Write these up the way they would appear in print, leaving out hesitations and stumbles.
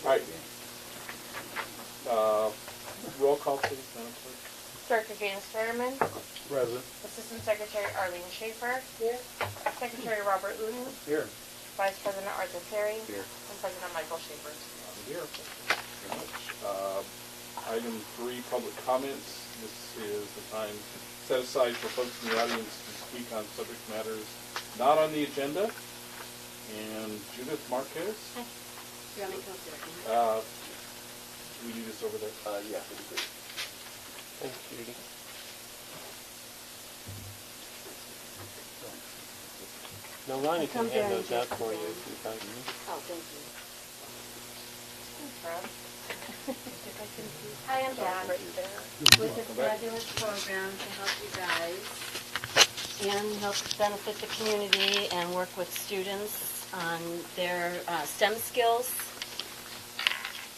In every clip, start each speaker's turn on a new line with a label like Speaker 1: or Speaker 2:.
Speaker 1: Right. Roll call, please, Madam Clerk.
Speaker 2: Director James Fetterman.
Speaker 1: Present.
Speaker 2: Assistant Secretary Arlene Schaefer. Here. Secretary Robert Uden.
Speaker 1: Here.
Speaker 2: Vice President Arthur Perry.
Speaker 1: Here.
Speaker 2: And President Michael Schaefer.
Speaker 1: I'm here. Thank you very much. Item 3, public comments. This is the time set aside for folks in the audience to speak on subject matters not on the agenda. And Judith Marquez.
Speaker 3: Hi. You want me to come up there?
Speaker 1: Do we do this over there?
Speaker 4: Yeah, that'd be great.
Speaker 1: Thanks, Judy.
Speaker 5: No, Lonnie can
Speaker 3: Come there
Speaker 5: hand
Speaker 3: and
Speaker 5: those out
Speaker 3: just-
Speaker 5: for you if you'd like.
Speaker 3: Oh, thank you.
Speaker 2: Hi, I'm Jan. Right there.
Speaker 3: With a fabulous program to help you guys and help benefit the community and work with students on their STEM skills.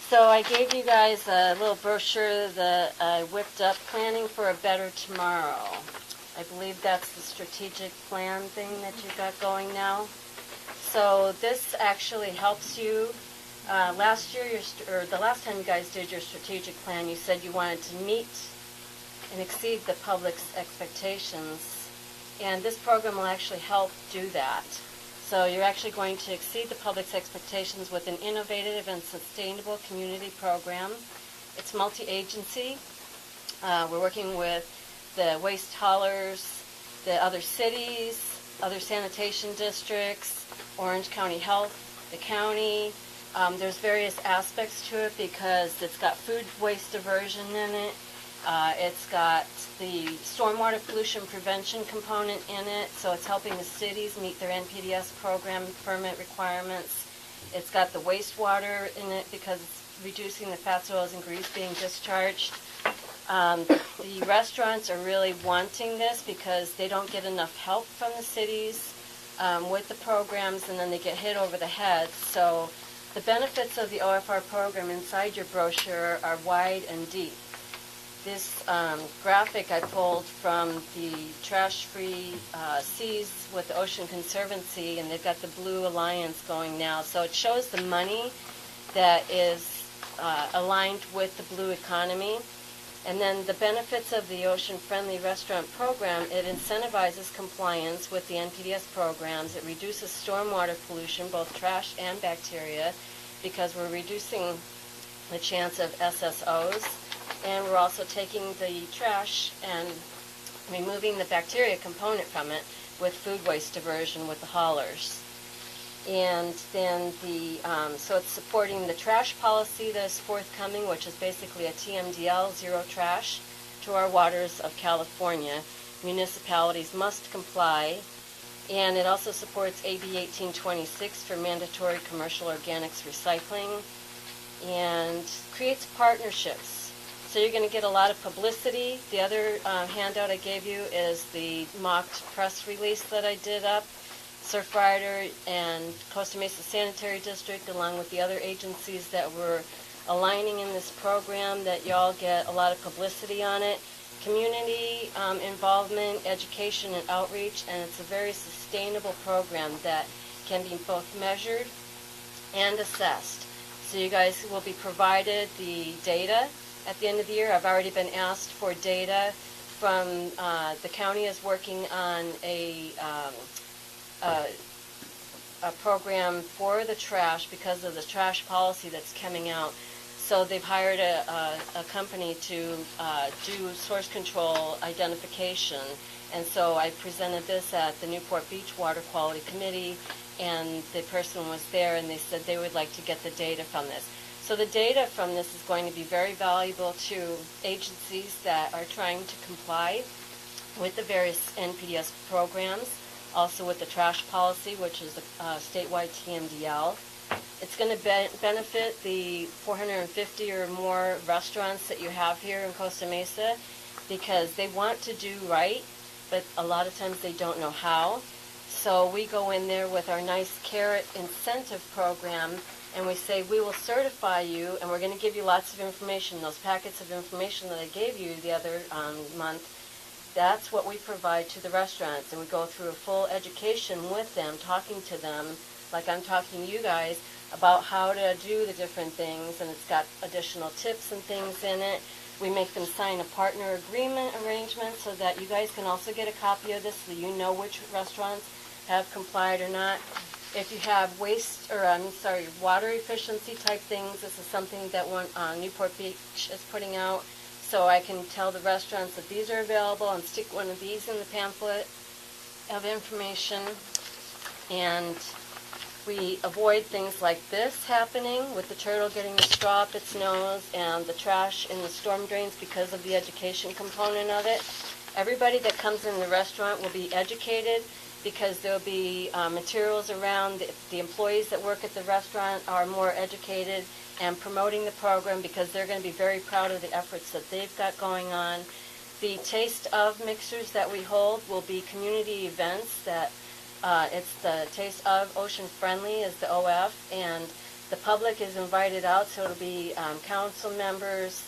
Speaker 3: So I gave you guys a little brochure that I whipped up, Planning for a Better Tomorrow. I believe that's the strategic plan thing that you've got going now. So this actually helps you. Last year, or the last time you guys did your strategic plan, you said you wanted to meet and exceed the public's expectations. And this program will actually help do that. So you're actually going to exceed the public's expectations with an innovative and sustainable community program. It's multi-agency. We're working with the waste haulers, the other cities, other sanitation districts, Orange County Health, the county. There's various aspects to it because it's got food waste diversion in it. It's got the stormwater pollution prevention component in it, so it's helping the cities meet their NPDES program permit requirements. It's got the wastewater in it because it's reducing the fats, oils, and grease being discharged. The restaurants are really wanting this because they don't get enough help from the cities with the programs, and then they get hit over the head. So the benefits of the OFR program inside your brochure are wide and deep. This graphic I pulled from the Trash-Free Seas with the Ocean Conservancy, and they've got the Blue Alliance going now. So it shows the money that is aligned with the blue economy. And then the benefits of the Ocean Friendly Restaurant Program, it incentivizes compliance with the NPDES programs. It reduces stormwater pollution, both trash and bacteria, because we're reducing the chance of SSOs. And we're also taking the trash and removing the bacteria component from it with food waste diversion with the haulers. And then so it's supporting the trash policy that is forthcoming, which is basically a TMDL, zero trash, to our waters of California. Municipalities must comply. And it also supports AB 1826 for mandatory commercial organics recycling, and creates partnerships. So you're going to get a lot of publicity. The other handout I gave you is the mocked press release that I did up. Surfrider and Costa Mesa Sanitary District, along with the other agencies that were aligning in this program, that y'all get a lot of publicity on it. Community involvement, education, and outreach, and it's a very sustainable program that can be both measured and assessed. So you guys will be provided the data at the end of the year. I've already been asked for data from the county is working on a program for the trash because of the trash policy that's coming out. So they've hired a company to do source control identification. And so I presented this at the Newport Beach Water Quality Committee, and the person was there, and they said they would like to get the data from this. So the data from this is going to be very valuable to agencies that are trying to comply with the various NPDES programs, also with the trash policy, which is the statewide TMDL. It's going to benefit the 450 or more restaurants that you have here in Costa Mesa, because they want to do right, but a lot of times they don't know how. So we go in there with our nice carrot incentive program, and we say, we will certify you, and we're going to give you lots of information. Those packets of information that I gave you the other month, that's what we provide to the restaurants. And we go through a full education with them, talking to them, like I'm talking to you guys, about how to do the different things, and it's got additional tips and things in it. We make them sign a partner agreement arrangement so that you guys can also get a copy of this so you know which restaurants have complied or not. If you have water efficiency type things, this is something that Newport Beach is putting out. So I can tell the restaurants that these are available and stick one of these in the pamphlet of information. And we avoid things like this happening with the turtle getting the straw up its nose and the trash in the storm drains because of the education component of it. Everybody that comes in the restaurant will be educated because there'll be materials around. The employees that work at the restaurant are more educated and promoting the program because they're going to be very proud of the efforts that they've got going on. The Taste of mixers that we hold will be community events that it's the Taste of Ocean Friendly is the OF, and the public is invited out, so it'll be council members,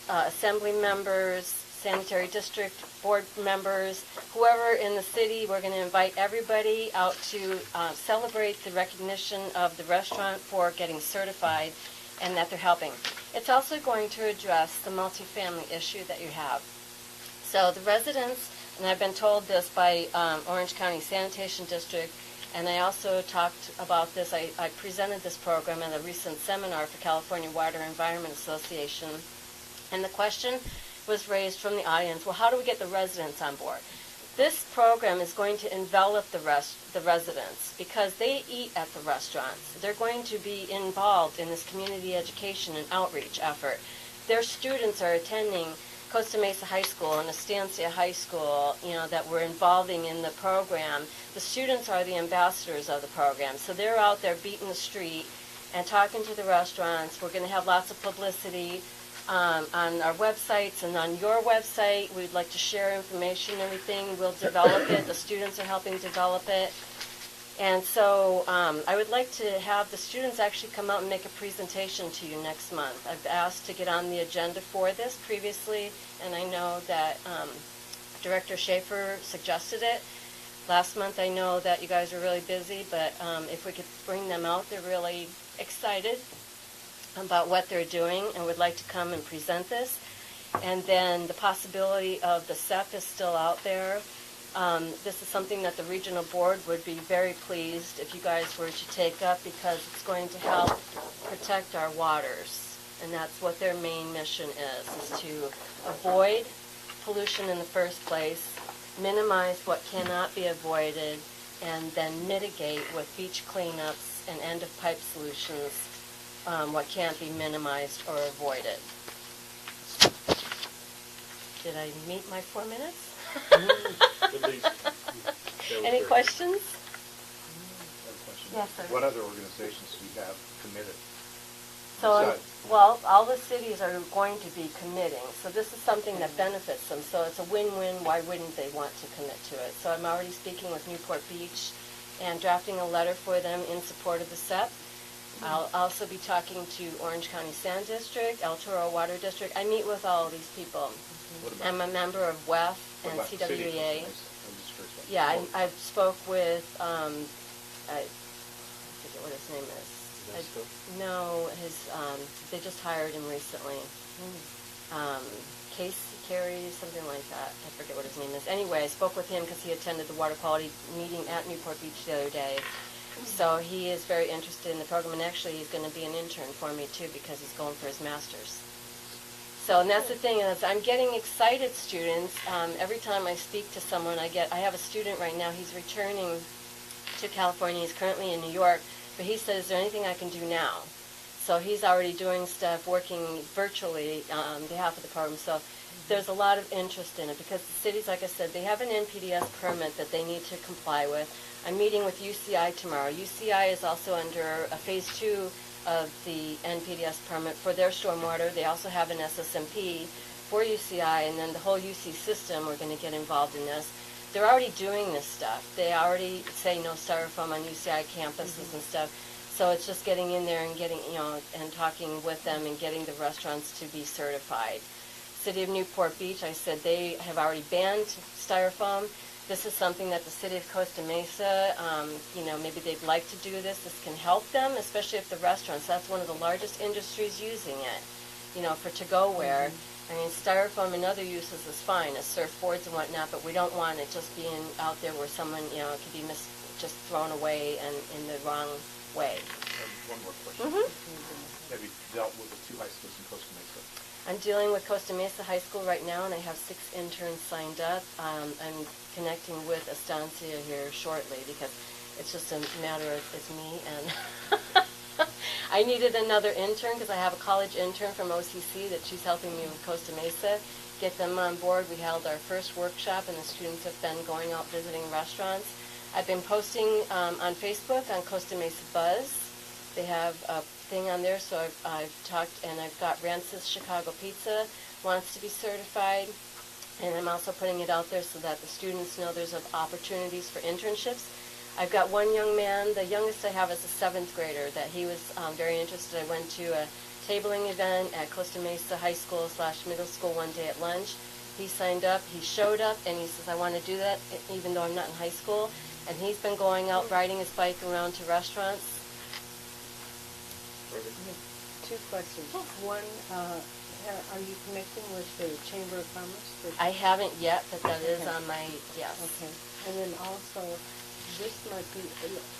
Speaker 3: assembly members, sanitary district board members, whoever in the city. We're going to invite everybody out to celebrate the recognition of the restaurant for getting certified and that they're helping. It's also going to address the multifamily issue that you have. So the residents, and I've been told this by Orange County Sanitation District, and I also talked about this, I presented this program at a recent seminar for California Water Environment Association, and the question was raised from the audience, well, how do we get the residents on board? This program is going to envelop the residents because they eat at the restaurants. They're going to be involved in this community education and outreach effort. Their students are attending Costa Mesa High School and Estancia High School, that we're involving in the program. The students are the ambassadors of the program, so they're out there beating the street and talking to the restaurants. We're going to have lots of publicity on our websites and on your website. We'd like to share information and everything. We'll develop it. The students are helping develop it. And so I would like to have the students actually come out and make a presentation to you next month. I've asked to get on the agenda for this previously, and I know that Director Schaefer suggested it. Last month I know that you guys are really busy, but if we could bring them out, they're really excited about what they're doing and would like to come and present this. And then the possibility of the CEP is still out there. This is something that the regional board would be very pleased if you guys were to take up because it's going to help protect our waters. And that's what their main mission is to avoid pollution in the first place, minimize what cannot be avoided, and then mitigate with beach cleanups and end-of-pipe solutions what can't be minimized or avoided. Did I meet my 4 minutes?
Speaker 1: At least.
Speaker 3: Any questions?
Speaker 4: I have a question.
Speaker 3: Yes, sir.
Speaker 4: What other organizations do you have committed?
Speaker 3: So,
Speaker 4: Besides-
Speaker 3: well, all the cities are going to be committing. So this is something that benefits them. So it's a win-win. Why wouldn't they want to commit to it? So I'm already speaking with Newport Beach and drafting a letter for them in support of the CEP. I'll also be talking to Orange County Sand District, El Toro Water District. I meet with all of these people.
Speaker 4: What about-
Speaker 3: I'm a member of WEF
Speaker 4: what
Speaker 3: and
Speaker 4: about the city
Speaker 3: CWEA.
Speaker 4: companies? I'm just curious about
Speaker 3: Yeah,
Speaker 4: the
Speaker 3: I spoke with, I forget what his name is. No, they just hired him recently. Carey, something like that. I forget what his name is. Anyway, I spoke with him because he attended the water quality meeting at Newport Beach the other day. So he is very interested in the program, and actually he's going to be an intern for me too because he's going for his master's. So, and that's the thing, is I'm getting excited students. Every time I speak to someone, I have a student right now, he's returning to California, he's currently in New York, but he says, is there anything I can do now? So he's already doing stuff, working virtually on behalf of the program. So there's a lot of interest in it because the cities, like I said, they have an NPDES permit that they need to comply with. I'm meeting with UCI tomorrow. UCI is also under a phase 2 of the NPDES permit for their stormwater. They also have an SSMP for UCI, and then the whole UC system are going to get involved in this. They're already doing this stuff. They already say no styrofoam on UCI campuses and stuff. So it's just getting in there and getting, and talking with them and getting the restaurants to be certified. City of Newport Beach, I said they have already banned styrofoam. this is something that the city of Costa Mesa, maybe they'd like to do this. This can help them, especially if the restaurants, that's one of the largest industries using it, for to-go-ware. I mean, styrofoam and other uses is fine, as surfboards and whatnot, but we don't want it just being out there where someone, it could be just thrown away and in the wrong way.
Speaker 4: One more question.
Speaker 3: Mm-hmm.
Speaker 4: Have you dealt with the 2 high schools in Costa Mesa?
Speaker 3: I'm dealing with Costa Mesa High School right now, and I have 6 interns signed up. I'm connecting with Estancia here shortly because it's just a matter of it's me and I needed another intern because I have a college intern from OCC that she's helping me with Costa Mesa, get them on board. We held our first workshop, and the students have been going out visiting restaurants. I've been posting on Facebook on Costa Mesa Buzz. They have a thing on there, so I've talked, and I've got Rancis Chicago Pizza wants to be certified, and I'm also putting it out there so that the students know there's opportunities for internships. I've got one young man, the youngest I have is a 7th grader, that he was very interested. I went to a tabling event at Costa Mesa High School / middle school one day at lunch. He signed up, he showed up, and he says, I want to do that even though I'm not in high school. And he's been going out riding his bike around to restaurants.
Speaker 6: 2 questions. One, are you connecting with the Chamber of Commerce?
Speaker 3: I haven't yet, but that is on my, yes.
Speaker 6: Okay. And then also, this might be,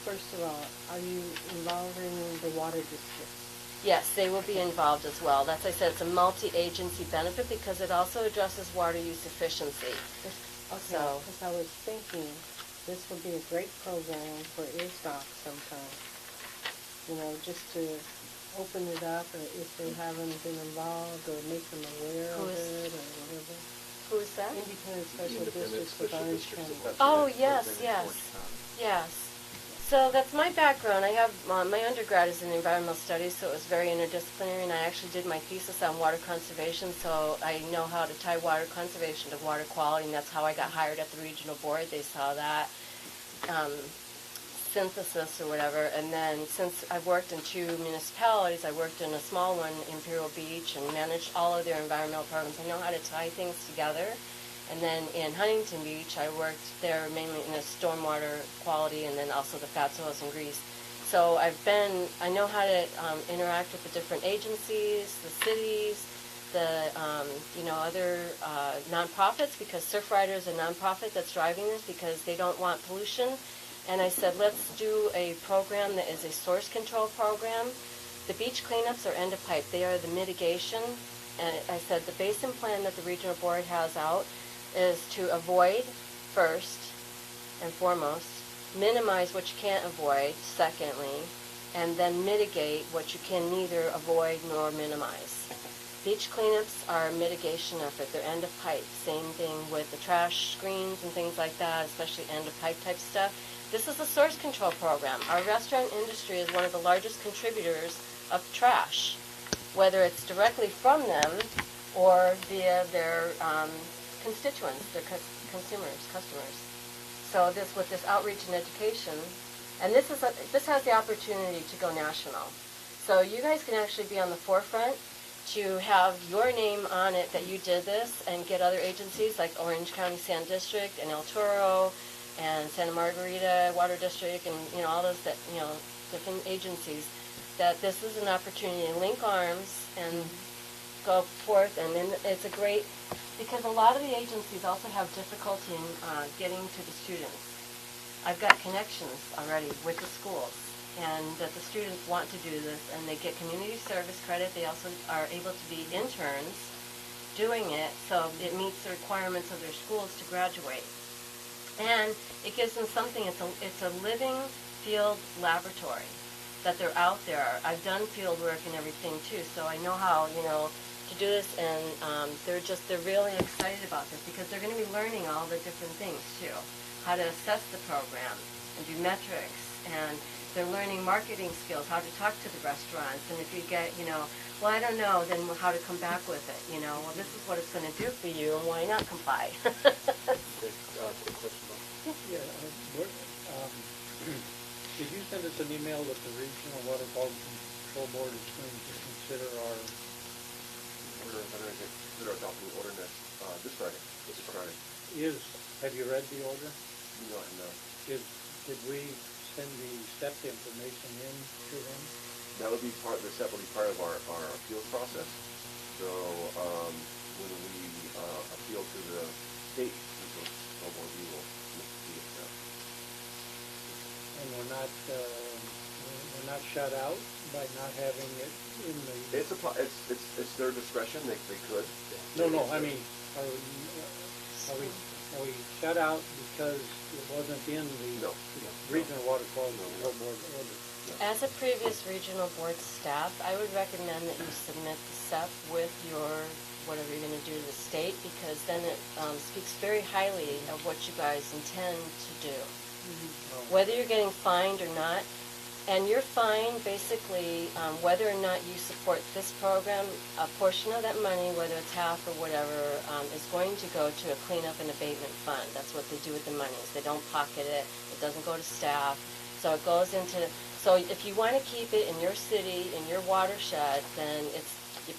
Speaker 6: first of all, are you involving the water districts?
Speaker 3: Yes, they will be involved as well. That's, I said, it's a multi-agency benefit because it also addresses water use efficiency.
Speaker 6: Okay, because I was thinking this would be a great program for ISDOC sometime. Just to open it up, or if they haven't been involved, or make them aware of it, or whatever.
Speaker 3: Who is that?
Speaker 6: Independent Special
Speaker 1: Independent
Speaker 6: Districts with
Speaker 1: Special
Speaker 6: Orange
Speaker 1: Districts
Speaker 6: County.
Speaker 1: of
Speaker 3: Oh,
Speaker 1: That's
Speaker 3: yes,
Speaker 4: Orange
Speaker 3: yes.
Speaker 4: County.
Speaker 3: Yes. So that's my background. I have my undergrad is in environmental studies, so it was very interdisciplinary, and I actually did my thesis on water conservation, so I know how to tie water conservation to water quality, and that's how I got hired at the regional board. They saw that synthesis or whatever, and then since I've worked in 2 municipalities, I worked in a small one, Imperial Beach, and managed all of their environmental programs. I know how to tie things together. And then in Huntington Beach, I worked there mainly in the stormwater quality and then also the fats, oils, and grease. So I know how to interact with the different agencies, the cities, the, other nonprofits, because Surfrider is a nonprofit that's driving this because they don't want pollution. And I said, let's do a program that is a source control program. The beach cleanups are end of pipe. They are the mitigation. And I said the basin plan that the regional board has out is to avoid first and foremost, minimize what you can't avoid secondly, and then mitigate what you can neither avoid nor minimize. Beach cleanups are a mitigation effort. They're end of pipe. Same thing with the trash screens and things like that, especially end of pipe type stuff. This is a source control program. Our restaurant industry is one of the largest contributors of trash, whether it's directly from them or via their constituents, their customers. So with this outreach and education, and this has the opportunity to go national. So you guys can actually be on the forefront to have your name on it that you did this, and get other agencies like Orange County Sand District and El Toro and Santa Margarita Water District and all those different agencies, that this is an opportunity to link arms and go forth. And then it's a great, because a lot of the agencies also have difficulty in getting to the students. I've got connections already with the schools, and that the students want to do this, and they get community service credit. They also are able to be interns doing it, so it meets the requirements of their schools to graduate. And it gives them something. It's a living field laboratory that they're out there. I've done field work and everything too, so I know how to do this, and they're really excited about this because they're going to be learning all the different things too, how to assess the program and do metrics, and they're learning marketing skills, how to talk to the restaurants, and if you get well, I don't know, then how to come back with it. Well, this is what it's going to do for you, and why not comply?
Speaker 1: Okay, quick question.
Speaker 5: Yeah, did you send us an email that the Regional Water Quality Control Board is going to consider our...
Speaker 7: We're going to get our adopted ordinance this Friday.
Speaker 5: Is Have you read the order?
Speaker 4: No, no.
Speaker 5: Did we send the STEP information in to him?
Speaker 4: That would be part, the step will be part of our appeals process. So, when we appeal to the state, we will look to see if
Speaker 5: And we're not shut out by not having it in the...
Speaker 4: it's their discretion, they could.
Speaker 5: No, I mean, are we shut out because it wasn't in the
Speaker 4: No.
Speaker 5: Regional Water Quality Control Board order?
Speaker 3: As a previous regional board staff, I would recommend that you submit the SEP with your, whatever you're going to do to the state, because then it speaks very highly of what you guys intend to do. Whether you're getting fined or not, and you're fined basically whether or not you support this program, a portion of that money, whether it's half or whatever, is going to go to a cleanup and abatement fund. That's what they do with the monies. They don't pocket it. It doesn't go to staff. So it goes into... So if you want to keep it in your city, in your watershed, then it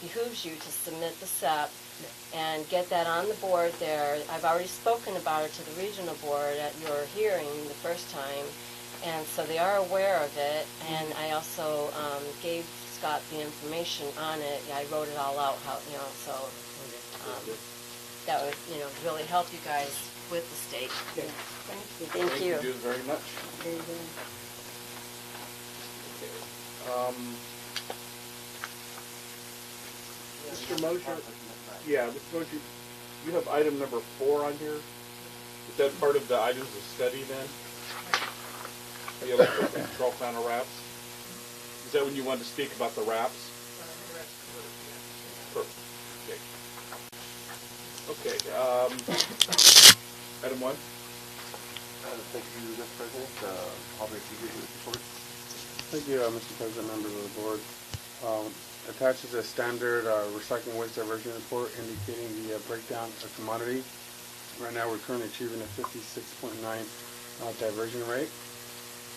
Speaker 3: behooves you to submit the SEP and get that on the board there. I've already spoken about it to the regional board at your hearing the first time, and so they are aware of it. And I also gave Scott the information on it. I wrote it all out, so that would, really help you guys with the state.
Speaker 6: Thank you.
Speaker 3: Thank you.
Speaker 1: Thank you very much.
Speaker 6: Very good.
Speaker 1: Mr. Mosher, Mr. Mosher, you have item number 4 on here. Is that part of the items of study then? The electrical control panel wraps? Is that when you wanted to speak about the wraps? Perfect. Okay. Item 1.
Speaker 4: Thank you, Mr. President. Aubrey, if you could report.
Speaker 7: Thank you, Mr. President, members of the board. Attached is a standard recycling waste diversion report indicating the breakdown of commodity. Right now, we're currently achieving a 56.9 diversion rate.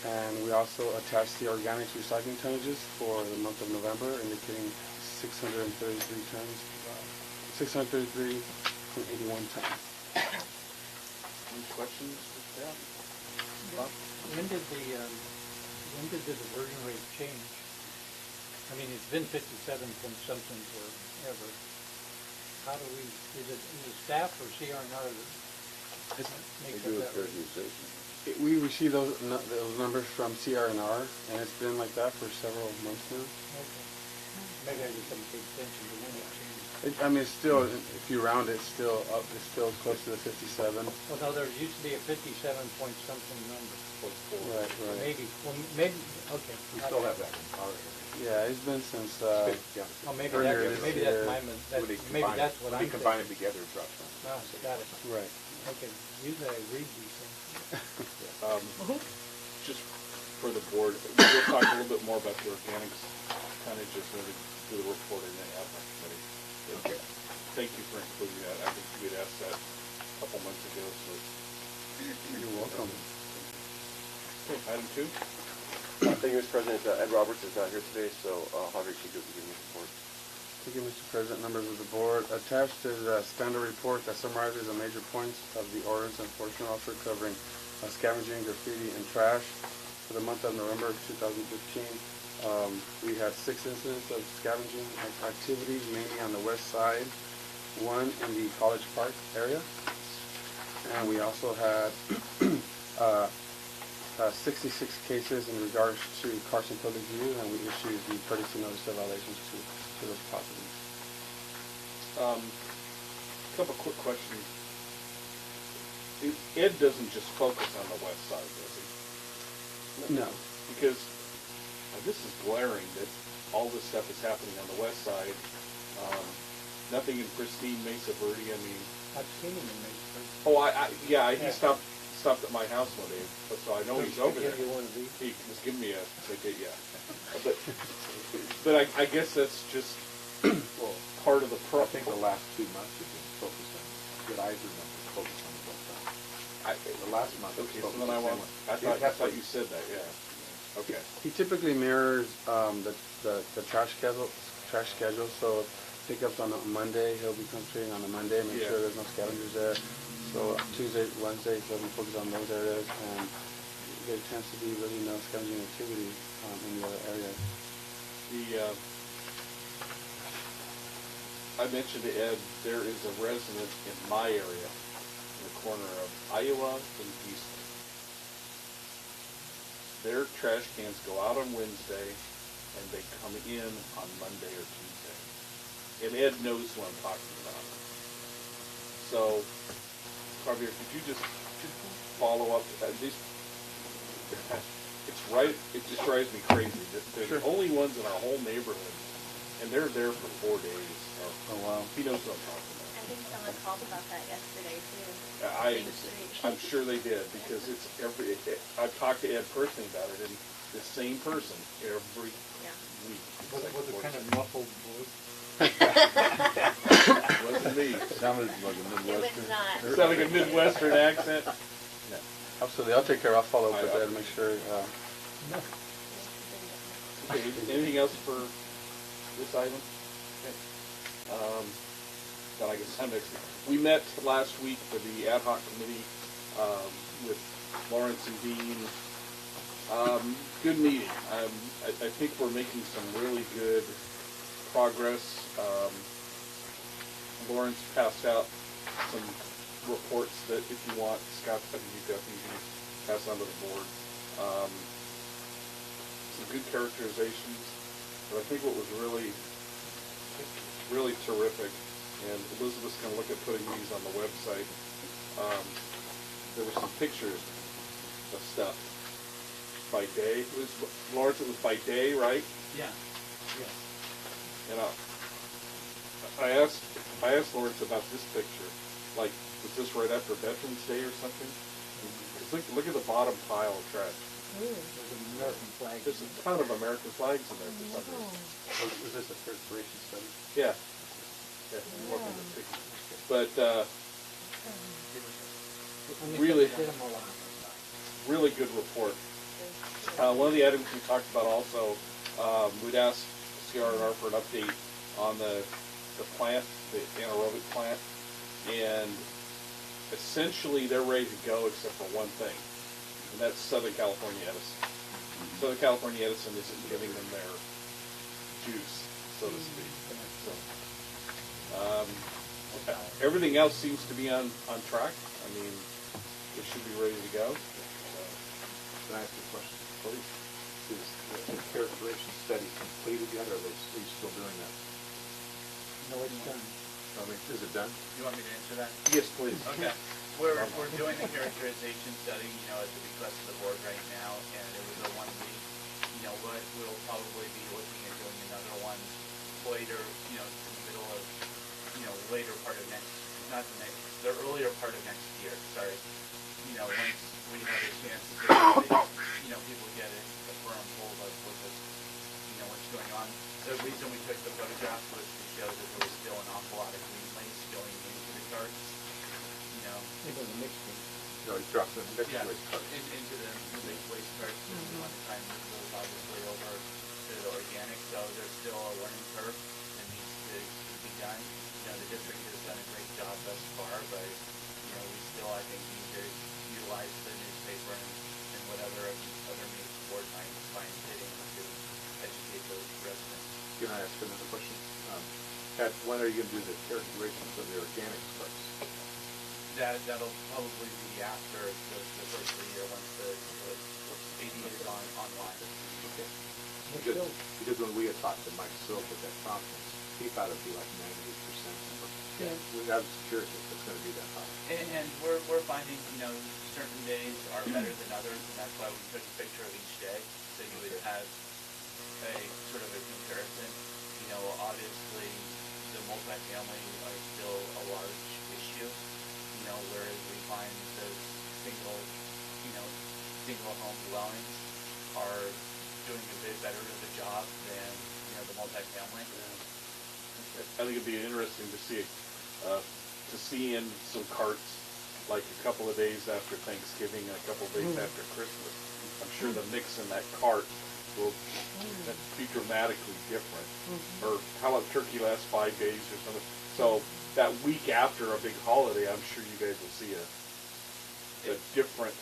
Speaker 7: And we also attached the organics recycling tonnages for the month of November, indicating 633 tons, 633.81 tons.
Speaker 1: Any questions for staff?
Speaker 5: When did the diversion rate change? I mean, it's been 57 point something forever. How do we, is it staff or CRNR that makes up that rate?
Speaker 7: We receive those numbers from CRNR, and it's been like that for several months now.
Speaker 5: Okay. Maybe I just haven't paid attention to when it changed.
Speaker 7: I mean, it's still, if you round it, it's still up. It's still close to the 57.
Speaker 5: Well, no, there used to be a 57 point something number.
Speaker 7: Right.
Speaker 5: Maybe, okay.
Speaker 4: We still have that in our area.
Speaker 7: Yeah, it's been since
Speaker 5: Oh, maybe
Speaker 7: earlier
Speaker 5: that's,
Speaker 7: this
Speaker 5: maybe that's
Speaker 7: year.
Speaker 5: my, maybe that's what I'm
Speaker 4: When they combine it
Speaker 5: thinking.
Speaker 4: together, it drops down.
Speaker 5: Ah, got it.
Speaker 7: Right.
Speaker 5: Okay, usually I read these things.
Speaker 1: Just for the board, we'll talk a little bit more about the organics tonnages when we do the report in the admin committee.
Speaker 4: Okay.
Speaker 1: Thank you for including that. I think we had asked that a couple months ago, so.
Speaker 7: You're welcome.
Speaker 1: Okay, item 2.
Speaker 8: Thank you, Mr. President. Ed Roberts is not here today, so Javier Chico will give me a report.
Speaker 7: Thank you, Mr. President, members of the board. Attached is a standard report that summarizes the major points of the ordinance enforcement officer covering scavenging, graffiti, and trash. For the month of November 2015, we had 6 incidents of scavenging activities, mainly on the west side, 1 in the College Park area. And we also had 66 cases in regards to Carson Public View, and we issued the courtesy notice of violations to those properties.
Speaker 1: Couple quick questions. Ed doesn't just focus on the west side, does he?
Speaker 7: No.
Speaker 1: Because this is glaring that all this stuff is happening on the west side. Nothing in pristine Mesa Verde. I mean,
Speaker 5: I've seen him in Mason.
Speaker 1: he stopped at my house one day, so I know he's over there.
Speaker 5: Give you one of these?
Speaker 1: He was giving me a ticket, yeah. But I guess that's just
Speaker 4: Well,
Speaker 1: part of the
Speaker 4: I think the last 2 months have been focused on, that I remember, focused on the west side. The last month was
Speaker 1: Okay, so
Speaker 4: focused
Speaker 1: then
Speaker 4: on the
Speaker 1: I thought you said that, yeah. Okay.
Speaker 7: He typically mirrors the trash schedule. So pickups on a Monday, he'll be concentrating on a Monday, make
Speaker 1: Yeah.
Speaker 7: sure there's no scavengers there. So Tuesday, Wednesday, they'll be focused on those areas and get a chance to be really no scavenging activity in the other areas.
Speaker 1: I mentioned to Ed, there is a resident in my area, in the corner of Iowa and Houston. Their trash cans go out on Wednesday, and they come in on Monday or Tuesday. And Ed knows what I'm talking about. So, Javier, could you just follow up? It's right. It just drives me crazy. They're the only ones in our whole neighborhood, and they're there for 4 days. So
Speaker 7: Oh, wow.
Speaker 1: he knows what I'm talking about.
Speaker 3: I think someone called about that yesterday too.
Speaker 1: I'm sure they did, because it's I've talked to Ed personally about it, and the same person every
Speaker 3: Yeah.
Speaker 1: week.
Speaker 5: Was it kind of muffled voice?
Speaker 1: Wasn't me.
Speaker 7: Sounded like a
Speaker 3: It was not.
Speaker 1: Sound like a Midwestern accent? No.
Speaker 7: Absolutely, I'll take care. I'll follow up with that and make sure.
Speaker 1: Okay, anything else for this item? Okay. Then I guess I'm next. We met last week for the ad hoc committee with Lawrence and Dean. Good meeting. I think we're making some really good progress. Lawrence passed out some reports that if you want, Scott, I think you definitely can pass on to the board. Some good characterizations, but I think what was really terrific, and Elizabeth's going to look at putting these on the website, there were some pictures of stuff by day. Lawrence, it was by day, right?
Speaker 5: Yeah. Yeah.
Speaker 1: And I asked Lawrence about this picture, like, was this right after Veterans Day or something? 'Cause look at the bottom pile of trash.
Speaker 5: There's an American flag.
Speaker 1: There's a ton of American flags in there for some reason.
Speaker 4: Was this a circulation study?
Speaker 1: Yeah. Yeah, more than the picture. But, really, really good report. One of the items we talked about also, we'd asked CR&R for an update on the plant, the anaerobic plant, and essentially they're ready to go except for one thing, and that's Southern California Edison. Southern California Edison isn't giving them their juice, so to speak. So, everything else seems to be on track. I mean, it should be ready to go.
Speaker 9: Can I ask a question?
Speaker 1: Please.
Speaker 9: Is the characterization study completed yet, or are they still doing that?
Speaker 5: No, it's done.
Speaker 9: I mean, is it done?
Speaker 10: You want me to answer that?
Speaker 1: Yes, please.
Speaker 10: Okay. We're doing the characterization study, at the request of the board right now, and it was a 1 week. What we'll probably be looking at doing another one later, in the middle of, later part of the earlier part of next year, sorry. Once we have a chance to, people get a firm hold of what's going on. The reason we took the photograph was to show that there was still an awful lot of green waste going into the carts.
Speaker 5: It was a mixture.
Speaker 9: No, it drops in the next
Speaker 10: Yeah,
Speaker 9: waste cart.
Speaker 10: into the mixed waste carts. We want to try and move those obviously over to the organic, so there's still a learning curve that needs to be done. The district has done a great job thus far, but, we still, I think, need to utilize the newspaper and whatever other means the board might find fitting to educate those residents.
Speaker 9: Can I ask another question? When are you going to do the characterizations of the organic carts?
Speaker 10: That'll probably be after the first of the year, once the AD is online.
Speaker 9: Okay. Because when we had talked to Mike Silk at that conference, he thought it'd be like 98%.
Speaker 6: Yeah.
Speaker 9: I was curious if it's going to be that high.
Speaker 10: And we're finding, certain days are better than others, and that's why we took a picture of each day, so you would have a sort of a comparison. Obviously, the multifamily are still a large issue, whereas we find those single home dwellings are doing a bit better of a job than, the multifamily.
Speaker 1: I think it'd be interesting to see in some carts, like a couple of days after Thanksgiving and a couple of days after Christmas. I'm sure the mix in that cart will be dramatically different. Or how about turkey lasts 5 days or something? So that week after a big holiday, I'm sure you guys will see a different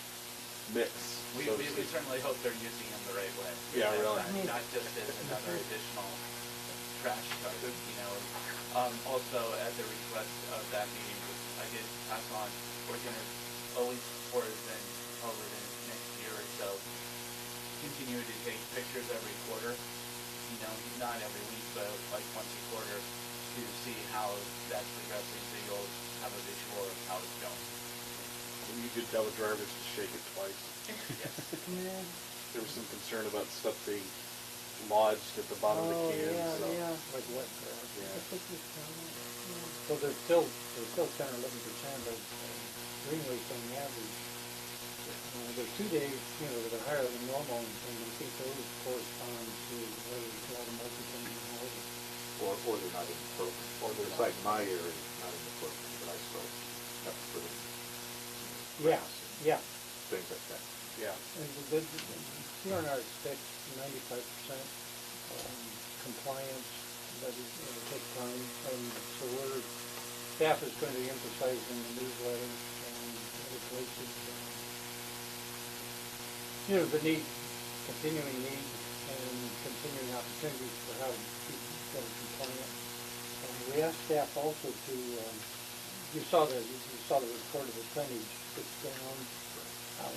Speaker 1: mix.
Speaker 10: We
Speaker 1: so to speak.
Speaker 10: certainly hope they're using them the right way.
Speaker 1: Yeah, really.
Speaker 10: Not just as another additional trash card, you know. Also, at the request of that meeting, I did pass on, we're gonna, at least for then, over the next year or so, continue to take pictures every quarter, you know, not every week, but like once a quarter, to see how that's progressing, so you'll have a visual of how it's going.
Speaker 1: You did tell the drivers to shake it twice.
Speaker 10: Yes.
Speaker 6: Yeah.
Speaker 1: There was some concern about stuff being lodged at the bottom of the cans.
Speaker 6: Yeah,
Speaker 1: so.
Speaker 6: yeah.
Speaker 5: Like what, grass.
Speaker 1: Yeah.
Speaker 6: I think you found it, yeah.
Speaker 5: So there's still 10 or 11% of green waste on the average. There's 2 days, you know, that are higher than normal, and I think those correspond to whether it's a lot of multi-ton or
Speaker 9: Or they're not in the program.
Speaker 1: Or they're
Speaker 9: It's
Speaker 1: not.
Speaker 9: like my area, not in the program, but I still have to put in
Speaker 5: Yeah, yeah.
Speaker 9: things like that.
Speaker 1: Yeah.
Speaker 5: And the CRNR expects 95% compliance, but it takes time. So staff is going to be emphasizing the newsletter and other places. You know, the need, continuing need and continuing opportunities for how to keep better compliant. We asked staff also to, you saw the report of the tonnage that's down.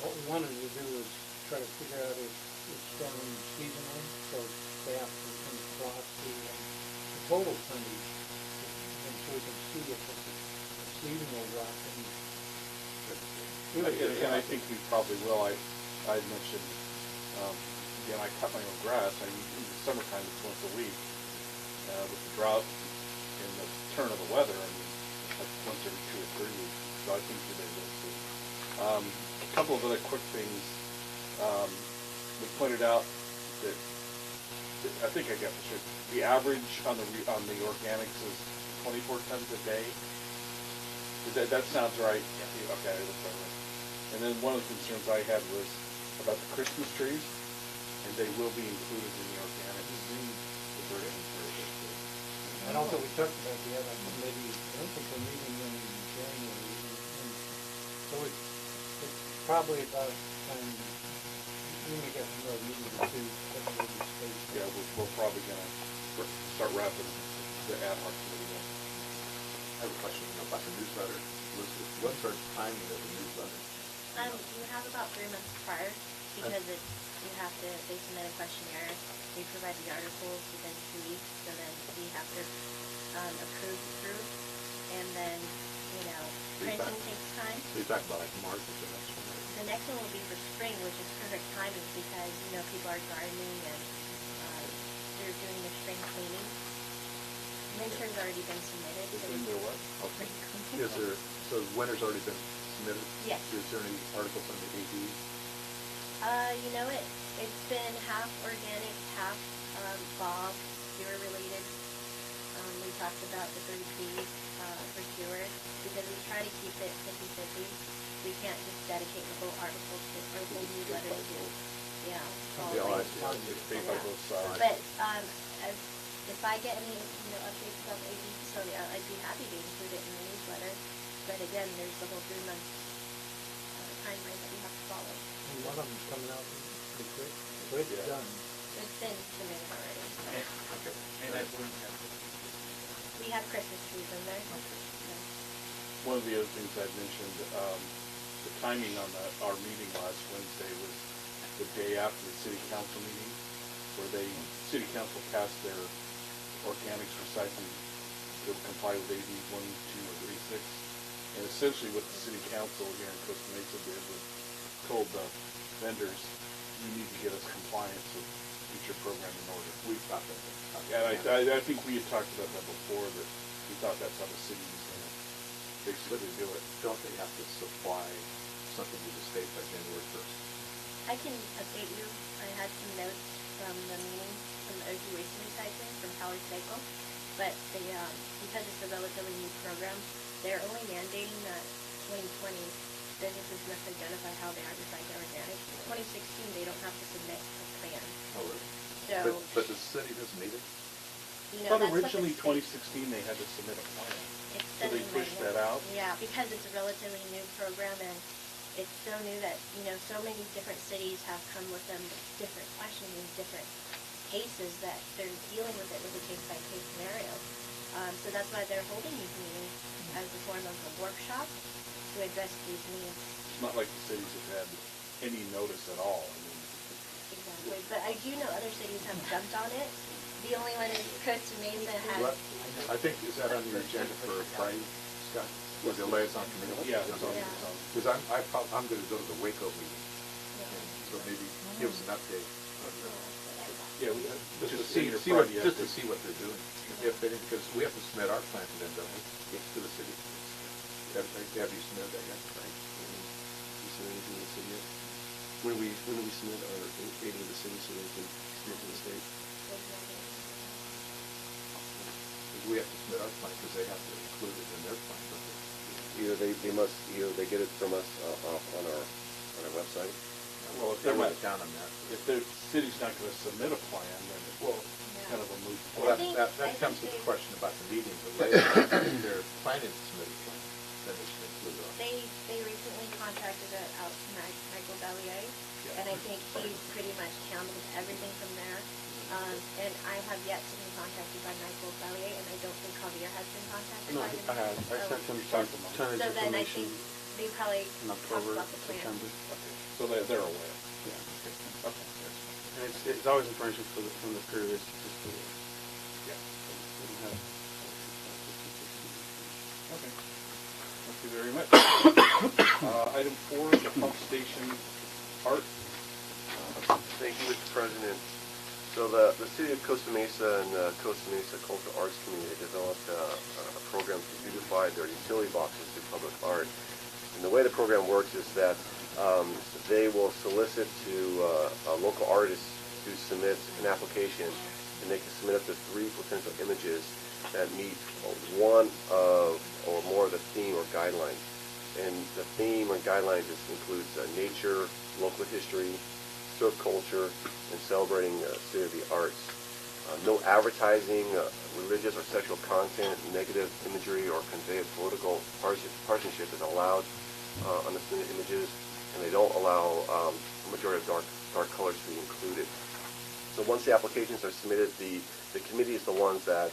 Speaker 5: What we wanted to do was try to figure out if it's down seasonally, so staff can plot the total tonnage, and so we can see if it's a seasonal drop.
Speaker 1: And I think we probably will. I mentioned, again, I cut my own grass. In the summertime, it's once a week. With the drought and the turn of the weather, I mean, like once every 2 or 3 weeks. So I think today will see. A couple of other quick things. We pointed out that I think I got this right. The average on the organics is 24 tons a day. That sounds right. Yeah. Okay, that's right. And then one of the concerns I had was about the Christmas trees, and they will be included in the organics. The very good.
Speaker 5: And also we talked about the other committee, I don't think we're meeting in January, and so it's probably about time, we may get another meeting or two, that will be spaced.
Speaker 1: Yeah, we're probably gonna start wrapping the ad hoc committee up.
Speaker 9: I have a question about the newsletter. What's our timing of the newsletter?
Speaker 11: You have about 3 months prior, because they submit a questionnaire, we provide the articles within 2 weeks, and then we have to approve, and then, printing takes time.
Speaker 9: So you talk about like March or the next one, right?
Speaker 11: The next one will be for spring, which is perfect timing, because, people are gardening and, they're doing their spring cleaning. Winter's already been submitted.
Speaker 1: Is there what?
Speaker 9: Okay. Is there, so winter's already been submitted?
Speaker 11: Yes.
Speaker 9: Is there any articles on the AD?
Speaker 11: It's been half organic, half bog, sewer related. We talked about the 30 Ps for sewer, because we try to keep it 50-50. We can't just dedicate the whole article to, or the whole newsletter to, solid
Speaker 9: Yeah, I
Speaker 11: waste.
Speaker 9: see.
Speaker 1: It's paid by both sides.
Speaker 11: But, if I get any, updates about the AD facility, I'd be happy to include it in the newsletter. But again, there's the whole 3 month timeline that we have to follow.
Speaker 5: And one of them's coming out pretty quick, so it's
Speaker 1: Yeah.
Speaker 5: done.
Speaker 11: It's been submitted already. So.
Speaker 10: And I believe that.
Speaker 11: We have Christmas trees in there. So.
Speaker 1: One of the other things I mentioned, the timing on our meeting last Wednesday was the day after the city council meeting, where city council passed their organics recycling to comply with AD 1, 2, or 36. And essentially what the city council here in Costa Mesa did was told the vendors, you need to get us compliance with get your program in order.
Speaker 9: We've got that.
Speaker 1: Yeah, I think we had talked about that before, that we thought that's how the city was going to basically do it.
Speaker 9: Don't they have to supply something to the state by January 1st?
Speaker 11: I can update you. I had some notes from the meeting from the OG Waste and Recycling from Power Cycle, but they, because it's a relatively new program, they're only mandating that 2020 businesses must identify how they are recycling organic. 2016, they don't have to submit a plan.
Speaker 9: Oh, really?
Speaker 11: So,
Speaker 9: But the city doesn't need it?
Speaker 11: you know,
Speaker 1: But
Speaker 11: that's what the
Speaker 1: originally,
Speaker 11: state-
Speaker 1: 2016, they had to submit a plan.
Speaker 11: It
Speaker 1: So they
Speaker 11: says in
Speaker 1: pushed
Speaker 11: my
Speaker 1: that out?
Speaker 11: notes. Yeah, because it's a relatively new program and it's so new that, you know, so many different cities have come with them with different questions and different cases that they're dealing with it with a case-by-case scenario. So that's why they're holding these meetings as a form of a workshop to address these needs.
Speaker 1: It's not like the cities have had any notice at all. I mean,
Speaker 11: Exactly. But I do know other cities have jumped on it. The only one is Costa Mesa
Speaker 9: What?
Speaker 11: has.
Speaker 9: I think, is that on your agenda for Friday, Scott? Was the liaison committee?
Speaker 1: Yeah, it's on-
Speaker 11: Yeah.
Speaker 1: it's on.
Speaker 9: Because I'm going to go to the Waco meeting, and so maybe give us an update.
Speaker 1: Yeah,
Speaker 9: Just to
Speaker 1: senior
Speaker 9: see what,
Speaker 1: Friday,
Speaker 9: just
Speaker 1: I
Speaker 9: to
Speaker 1: think.
Speaker 9: see what they're doing. If they, because we have to submit our plan to them, don't we? To the city. Have you submitted that yet?
Speaker 8: Right? We submit anything to the city yet? When do we submit our aid to the city so they can submit to the state?
Speaker 9: Because we have to submit our plan, because they have to include it in their plan, don't they?
Speaker 8: Either they get it from us on our website.
Speaker 1: Well, if
Speaker 9: They're
Speaker 1: they're not,
Speaker 9: down on that.
Speaker 1: if the city's not going to submit a plan, then
Speaker 9: Well,
Speaker 1: it's kind of a moot
Speaker 9: Well,
Speaker 1: point.
Speaker 9: that comes to the question about the meeting, but later, if they're planning to submit a plan, then they should include it.
Speaker 11: They recently contracted out to Michael Bellier,
Speaker 9: Yeah.
Speaker 11: and I think he's pretty much handled everything from there. And I have yet to be contacted by Michael Bellier, and I don't think Javier has been contacted
Speaker 7: No,
Speaker 11: by him.
Speaker 7: I have. I
Speaker 11: Oh.
Speaker 7: sent him some tonnage
Speaker 11: So then I
Speaker 7: information
Speaker 11: think they probably
Speaker 7: in
Speaker 11: talked
Speaker 7: October,
Speaker 11: about the plan.
Speaker 7: September.
Speaker 1: Okay, so they're aware.
Speaker 7: Yeah.
Speaker 1: Okay.
Speaker 7: And it's always information from the previous fiscal year.
Speaker 1: Yeah.
Speaker 7: We don't have.
Speaker 1: Okay. Thank you very much. Item 4, the pump station art.
Speaker 8: Thank you, Mr. President. So the city of Costa Mesa and the Costa Mesa Cultural Arts Community developed a program to beautify their utility boxes through public art. And the way the program works is that they will solicit to local artists to submit an application, and they can submit up to 3 potential images that meet one of or more of the theme or guidelines. And the theme or guidelines includes nature, local history, surf culture, and celebrating state of the arts. No advertising, religious or sexual content, negative imagery, or convey of political partisanship is allowed on the submitted images, and they don't allow a majority of dark colors to be included. So once the applications are submitted, the committee is the ones that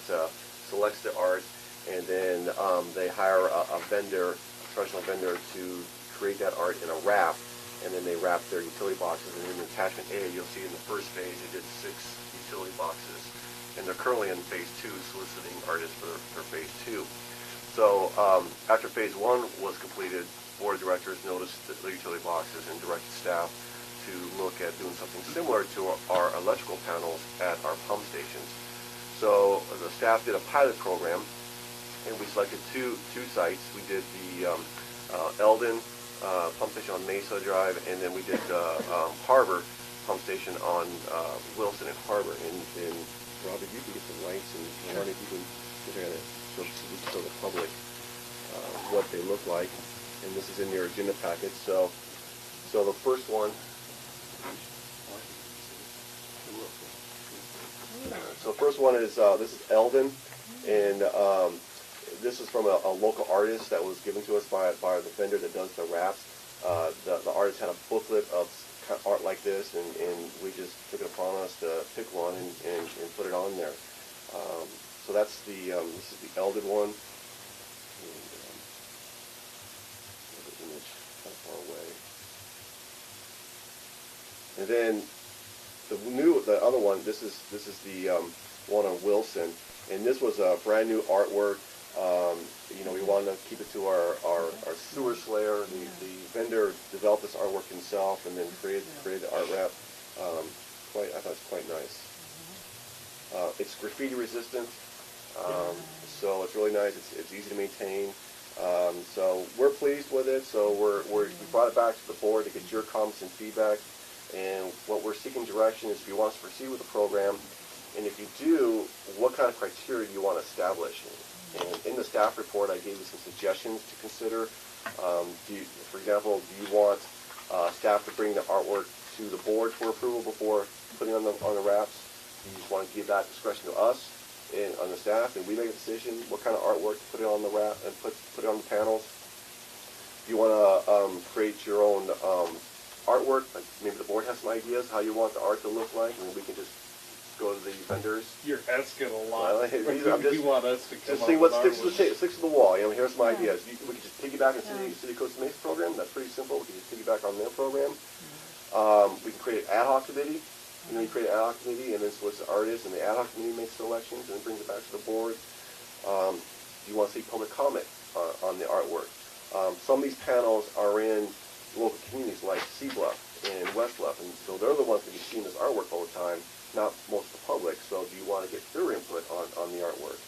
Speaker 8: selects the art, and then they hire a vendor, a professional vendor, to create that art in a wrap, and then they wrap their utility boxes. And in attachment A, you'll see in the first phase they did 6 utility boxes, and they're currently in phase 2 soliciting artists for phase 2. So after phase 1 was completed, board of directors noticed the utility boxes and directed staff to look at doing something similar to our electrical panels at our pump stations. So the staff did a pilot program, and we selected two sites. We did the Eldon pump station on Mesa Drive, and then we did the Harbor pump station on Wilson and Harbor. And Rob, if you can get the lights, and I wonder if you can show the public what they look like. And this is in your agenda packet. So the first one. So the first one is this is Eldon, and this is from a local artist that was given to us by the vendor that does the wraps. The artist had a booklet of art like this, and we just took it upon us to pick one and put it on there. So that's the this is the Eldon one. And, image kind of far away. And then the other one. This is the one on Wilson, and this was a brand new artwork. We wanted to keep it to our sewer slayer. The vendor developed this artwork himself and then created the art wrap. I thought it's quite nice. It's graffiti resistant, so it's really nice. It's easy to maintain. So we're pleased with it. So we brought it back to the board to get your comments and feedback. And what we're seeking direction is if you want us to proceed with the program, and if you do, what kind of criteria do you want to establish? And in the staff report, I gave you some suggestions to consider. For example, do you want staff to bring the artwork to the board for approval before putting on the wraps? Do you just want to give that discretion to us and on the staff, and we make a decision what kind of artwork to put it on the wrap and put it on the panels? Do you want to create your own artwork? Like maybe the board has some ideas how you want the art to look like, and we can just go to the vendors.
Speaker 1: You're asking a lot.
Speaker 8: Well,
Speaker 1: You want us to come
Speaker 8: just
Speaker 1: up
Speaker 8: see
Speaker 1: with
Speaker 8: what sticks to the wall. Here's some
Speaker 6: Yeah.
Speaker 8: ideas. We could just piggyback on City of Costa Mesa program. That's pretty simple. We can just piggyback on their program. We can create an ad hoc committee. You create an ad hoc committee, and then solicit artists, and the ad hoc committee makes selections, and then brings it back to the board. You want to see public comment on the artwork. Some of these panels are in local communities like Seabluff and West Bluff, and so they're the ones that be seeing this artwork all the time, not most of the public. So do you want to get their input on the artwork?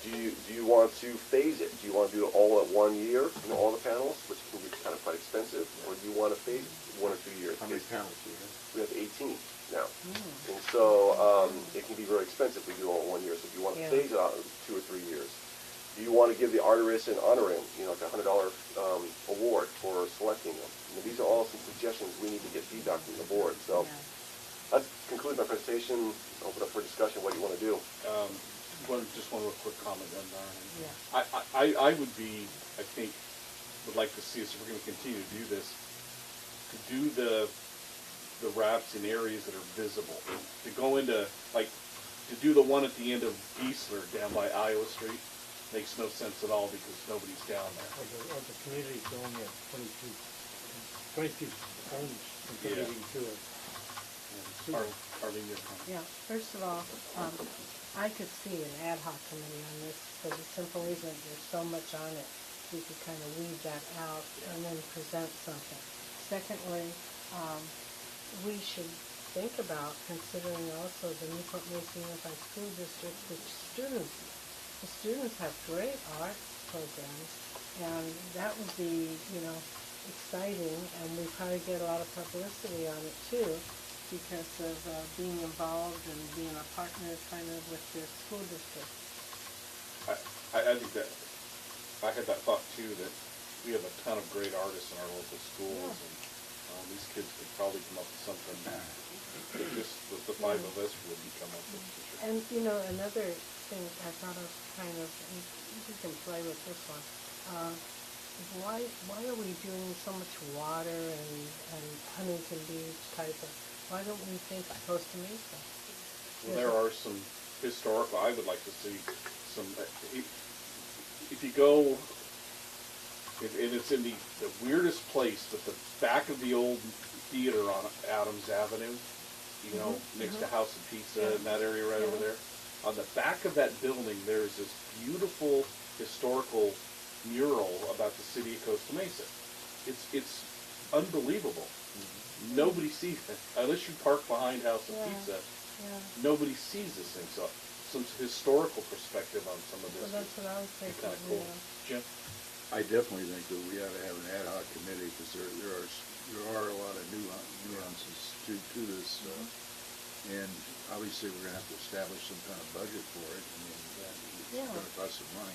Speaker 8: Do you want to phase it? Do you want to do it all at 1 year, all the panels, which can be kind of quite expensive, or do you want to phase it 1 or 2 years?
Speaker 9: How many panels do you have?
Speaker 8: We have 18 now, and so it can be very expensive if we do it all in 1 year. So if you want to phase it out in 2 or 3 years, do you want to give the artist an honorarium, like a $100 award for selecting them? These are all some suggestions. We need to get feedback from the board. So that concludes my presentation. Open up for discussion. What do you want to do?
Speaker 1: Just one real quick comment on Darren.
Speaker 6: Yeah.
Speaker 1: I would like to see us, if we're going to continue to do this, to do the wraps in areas that are visible. To go into, to do the one at the end of Geisler down by Iowa Street makes no sense at all because nobody's down there.
Speaker 5: Or the community zone at 22 homes contributing to it.
Speaker 1: Arlene, your comment.
Speaker 6: Yeah, first of all, I could see an ad hoc committee on this for the simple reason there's so much on it. We could kind of weed that out and then present something. Secondly, we should think about considering also the Newport Mesa Unified School District, which the students have great art programs, and that would be, exciting, and we probably get a lot of publicity on it too, because of being involved and being a partner kind of with the school district.
Speaker 1: I think that, I had that thought too, that we have a ton of great artists in our local schools, and these kids could probably come up with something that just the 5 of us wouldn't come up with. For sure.
Speaker 6: And, another thing I thought of kind of, and you can play with this one, why are we doing so much water and Huntington Beach type of, why don't we think of Costa Mesa?
Speaker 1: Well, there are some historical, I would like to see some, if you go, and it's in the weirdest place, but the back of the old theater on Adams Avenue, next to House of Pizza in that area right over there. On the back of that building, there's this beautiful historical mural about the city of Costa Mesa. It's unbelievable. Nobody sees it unless you park behind House of Pizza. Nobody sees this thing. So some historical perspective on some of this.
Speaker 6: So that's what I was thinking.
Speaker 1: Kind of cool. Jim?
Speaker 12: I definitely think that we ought to have an ad hoc committee because there are a lot of nuances to this, and obviously we're going to have to establish some kind of budget for it. I mean, it's going to cost some money.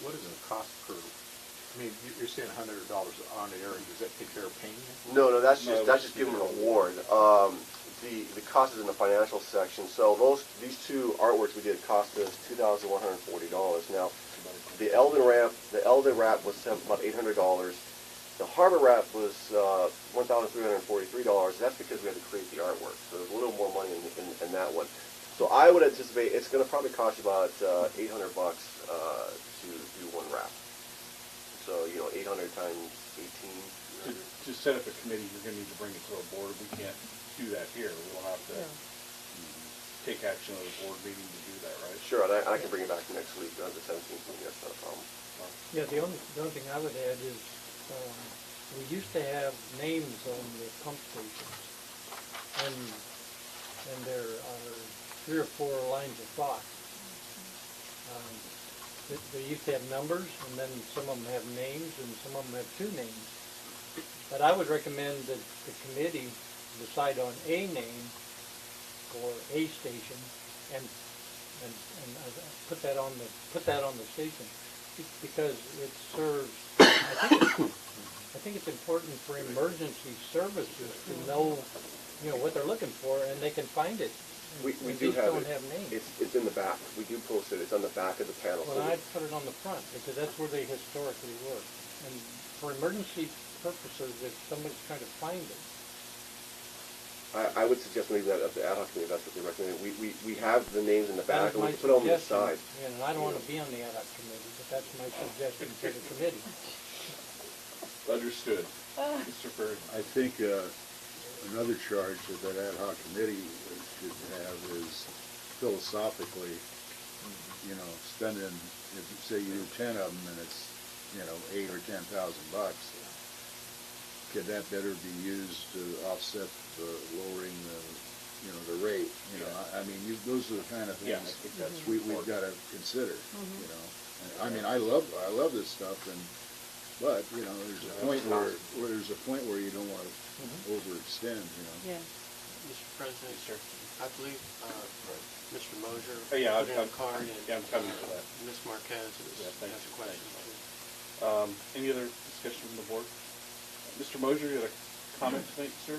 Speaker 9: What is the cost per? I mean, you're saying $100 on the area. Does that take care of paying it?
Speaker 8: No, that's just giving an award. The cost is in the financial section. So these 2 artworks we did cost us $2,140. Now, the Eldon wrap was about $800. The Harbor wrap was $1,343. That's because we had to create the artwork. So there's a little more money in that one. So I would anticipate it's going to probably cost you about $800 to do 1 wrap. So 800 times 18.
Speaker 1: To set up a committee, you're going to need to bring it to a board. We can't do that here. We'll have to take action on the board meeting to do that, right?
Speaker 8: Sure, and I can bring it back next week on the 17th meeting. That's not a problem.
Speaker 5: Yeah, the only thing I would add is we used to have names on the pump stations, and there are 3 or 4 lines of thought. They used to have numbers, and then some of them have names, and some of them have 2 names. But I would recommend that the committee decide on a name for a station, and put that on the station, because it serves, I I think it's important for emergency services to know, you know, what they're looking for, and they can find it.
Speaker 8: We
Speaker 5: And
Speaker 8: do
Speaker 5: these
Speaker 8: have
Speaker 5: don't
Speaker 8: it.
Speaker 5: have names.
Speaker 8: It's in the back. We do post it. It's on the back of the panel.
Speaker 5: Well, I'd put it on the front, because that's where they historically were. And for emergency purposes, if somebody's trying to find it,
Speaker 8: I would suggest maybe that of the ad hoc committee, that's what they recommend. We have the names in the
Speaker 5: that
Speaker 8: back,
Speaker 5: is
Speaker 8: and we
Speaker 5: my
Speaker 8: can put it on the
Speaker 5: suggestion.
Speaker 8: side.
Speaker 5: And I don't want to be on the ad hoc committee, but that's my suggestion to the committee.
Speaker 1: Understood. Mr. Bird.
Speaker 12: I think another charge that that ad hoc committee should have is philosophically, you know, spending, if you say you do 10 of them and it's, you know, $8,000 or $10,000, could that better be used to offset the lowering the, you know, the rate? You know, I mean, those are the kind of
Speaker 1: Yeah,
Speaker 12: things
Speaker 1: I think that's
Speaker 12: we've got to consider. You know, and, I mean, I love this stuff, but you know, there's a point where you don't want to overextend. You know.
Speaker 6: Yeah.
Speaker 13: Mr. President, sir, I believe Mr. Mosier
Speaker 1: Oh, yeah,
Speaker 13: put in a card, and
Speaker 1: I'm coming to that.
Speaker 13: Ms. Marquez
Speaker 1: Yeah, thank
Speaker 13: has a
Speaker 1: you.
Speaker 13: question.
Speaker 1: Any other discussion from the board? Mr. Mosier, you had a comment to make, sir?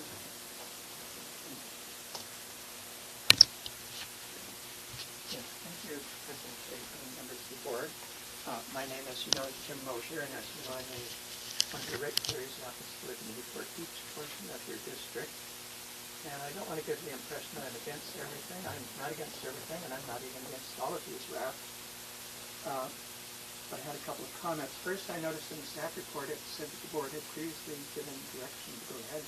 Speaker 14: Yes, thank you, President Schaefer and members of the board. My name is Jim Mosier, and as you know, I'm one of the regulators office with the Newport Beach portion of your district. And I don't want to give the impression that I'm against everything. I'm not against everything, and I'm not even against all of these routes. But I had a couple of comments. First, I noticed in the staff report it said that the board had previously given direction to go ahead,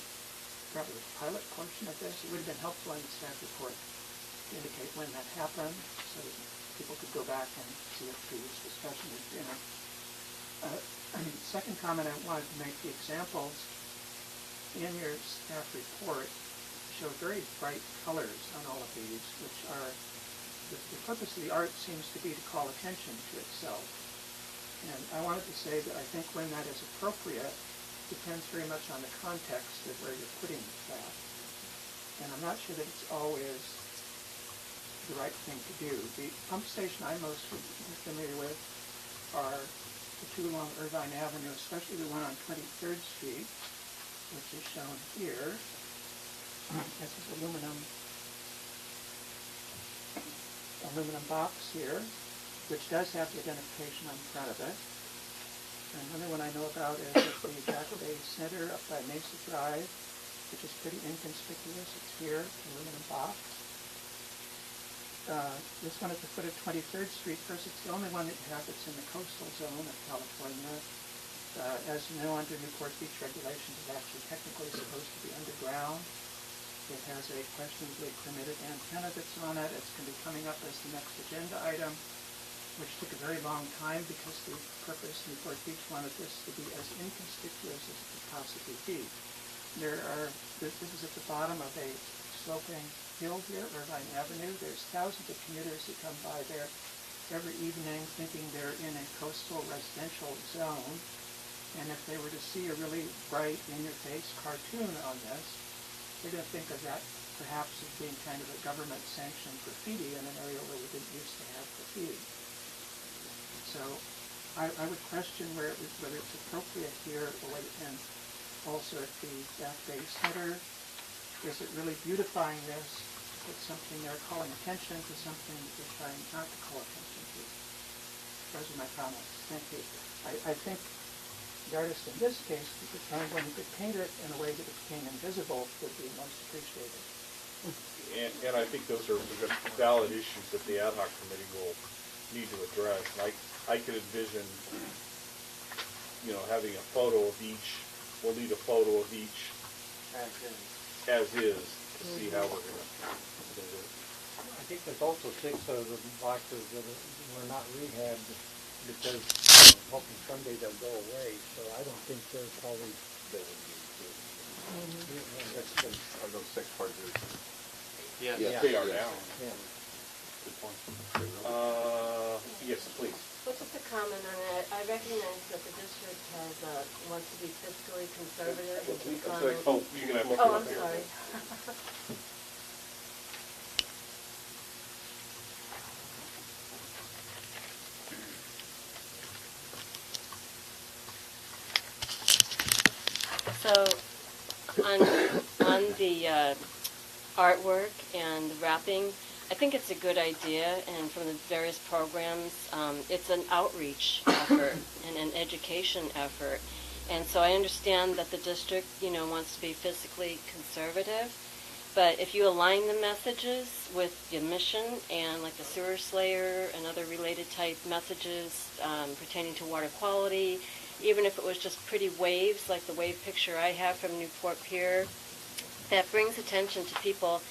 Speaker 14: probably with the pilot portion of this. It would have been helpful in the staff report to indicate when that happened, so that people could go back and see what previous discussion had been. Second comment I wanted to make, the examples in your staff report show very bright colors on all of these, which are, the purpose of the art seems to be to call attention to itself. And I wanted to say that I think when that is appropriate depends very much on the context of where you're putting that. And I'm not sure that it's always the right thing to do. The pump station I'm most familiar with are the two along Irvine Avenue, especially the one on 23rd Street, which is shown here. This is aluminum box here, which does have the identification on the front of it. And another one I know about is at the Jack Bay Center up by Mesa Drive, which is pretty inconspicuous. It's here, aluminum box. This one at the foot of 23rd Street, first, it's the only one that you have that's in the coastal zone of California. As you know, under Newport Beach regulations, it's actually technically supposed to be underground. It has a questionably permitted antenna that's on it. It's going to be coming up as the next agenda item, which took a very long time because the purpose Newport Beach wanted this to be as inconspicuous as it could possibly be. This is at the bottom of a sloping hill here, Irvine Avenue. There's thousands of commuters who come by there every evening thinking they're in a coastal residential zone. And if they were to see a really bright, in-your-face cartoon on this, they're going to think of that perhaps as being kind of a government-sanctioned graffiti in an area where we didn't used to have graffiti. So I would question whether it's appropriate here, and also at the Jack Bay Center. Is it really beautifying this? It's something they're calling attention to, something that they're trying not to call attention to. Those are my comments. Thank you. I think the artist in this case, when he could paint it in a way that it became invisible, would be most appreciated.
Speaker 1: And I think those are valid issues that the ad hoc committee will need to address. And I could envision, you know, having a photo of each. We'll need a photo of each as is to see how we're going to do it.
Speaker 5: I think there's also 6 of the boxes that were not rehabbed because hoping someday they'll go away. So I don't think they're probably.
Speaker 9: Are those 6 parts of it?
Speaker 13: Yes.
Speaker 1: Yes, they are
Speaker 5: Yeah.
Speaker 1: now.
Speaker 5: Yeah.
Speaker 1: Good point. Yes, please.
Speaker 3: Well, just a comment on that. I recognize that the district has, wants to be fiscally conservative and to fund.
Speaker 1: Oh, you're going to have to
Speaker 3: Oh,
Speaker 1: come
Speaker 3: I'm
Speaker 1: up here.
Speaker 3: sorry. So, on the artwork and the wrapping, I think it's a good idea, and from the various programs, it's an outreach effort and an education effort. And so I understand that the district, wants to be physically conservative, but if you align the messages with the mission and like the sewer slayer and other related type messages pertaining to water quality, even if it was just pretty waves like the wave picture I have from Newport Pier, that brings attention to people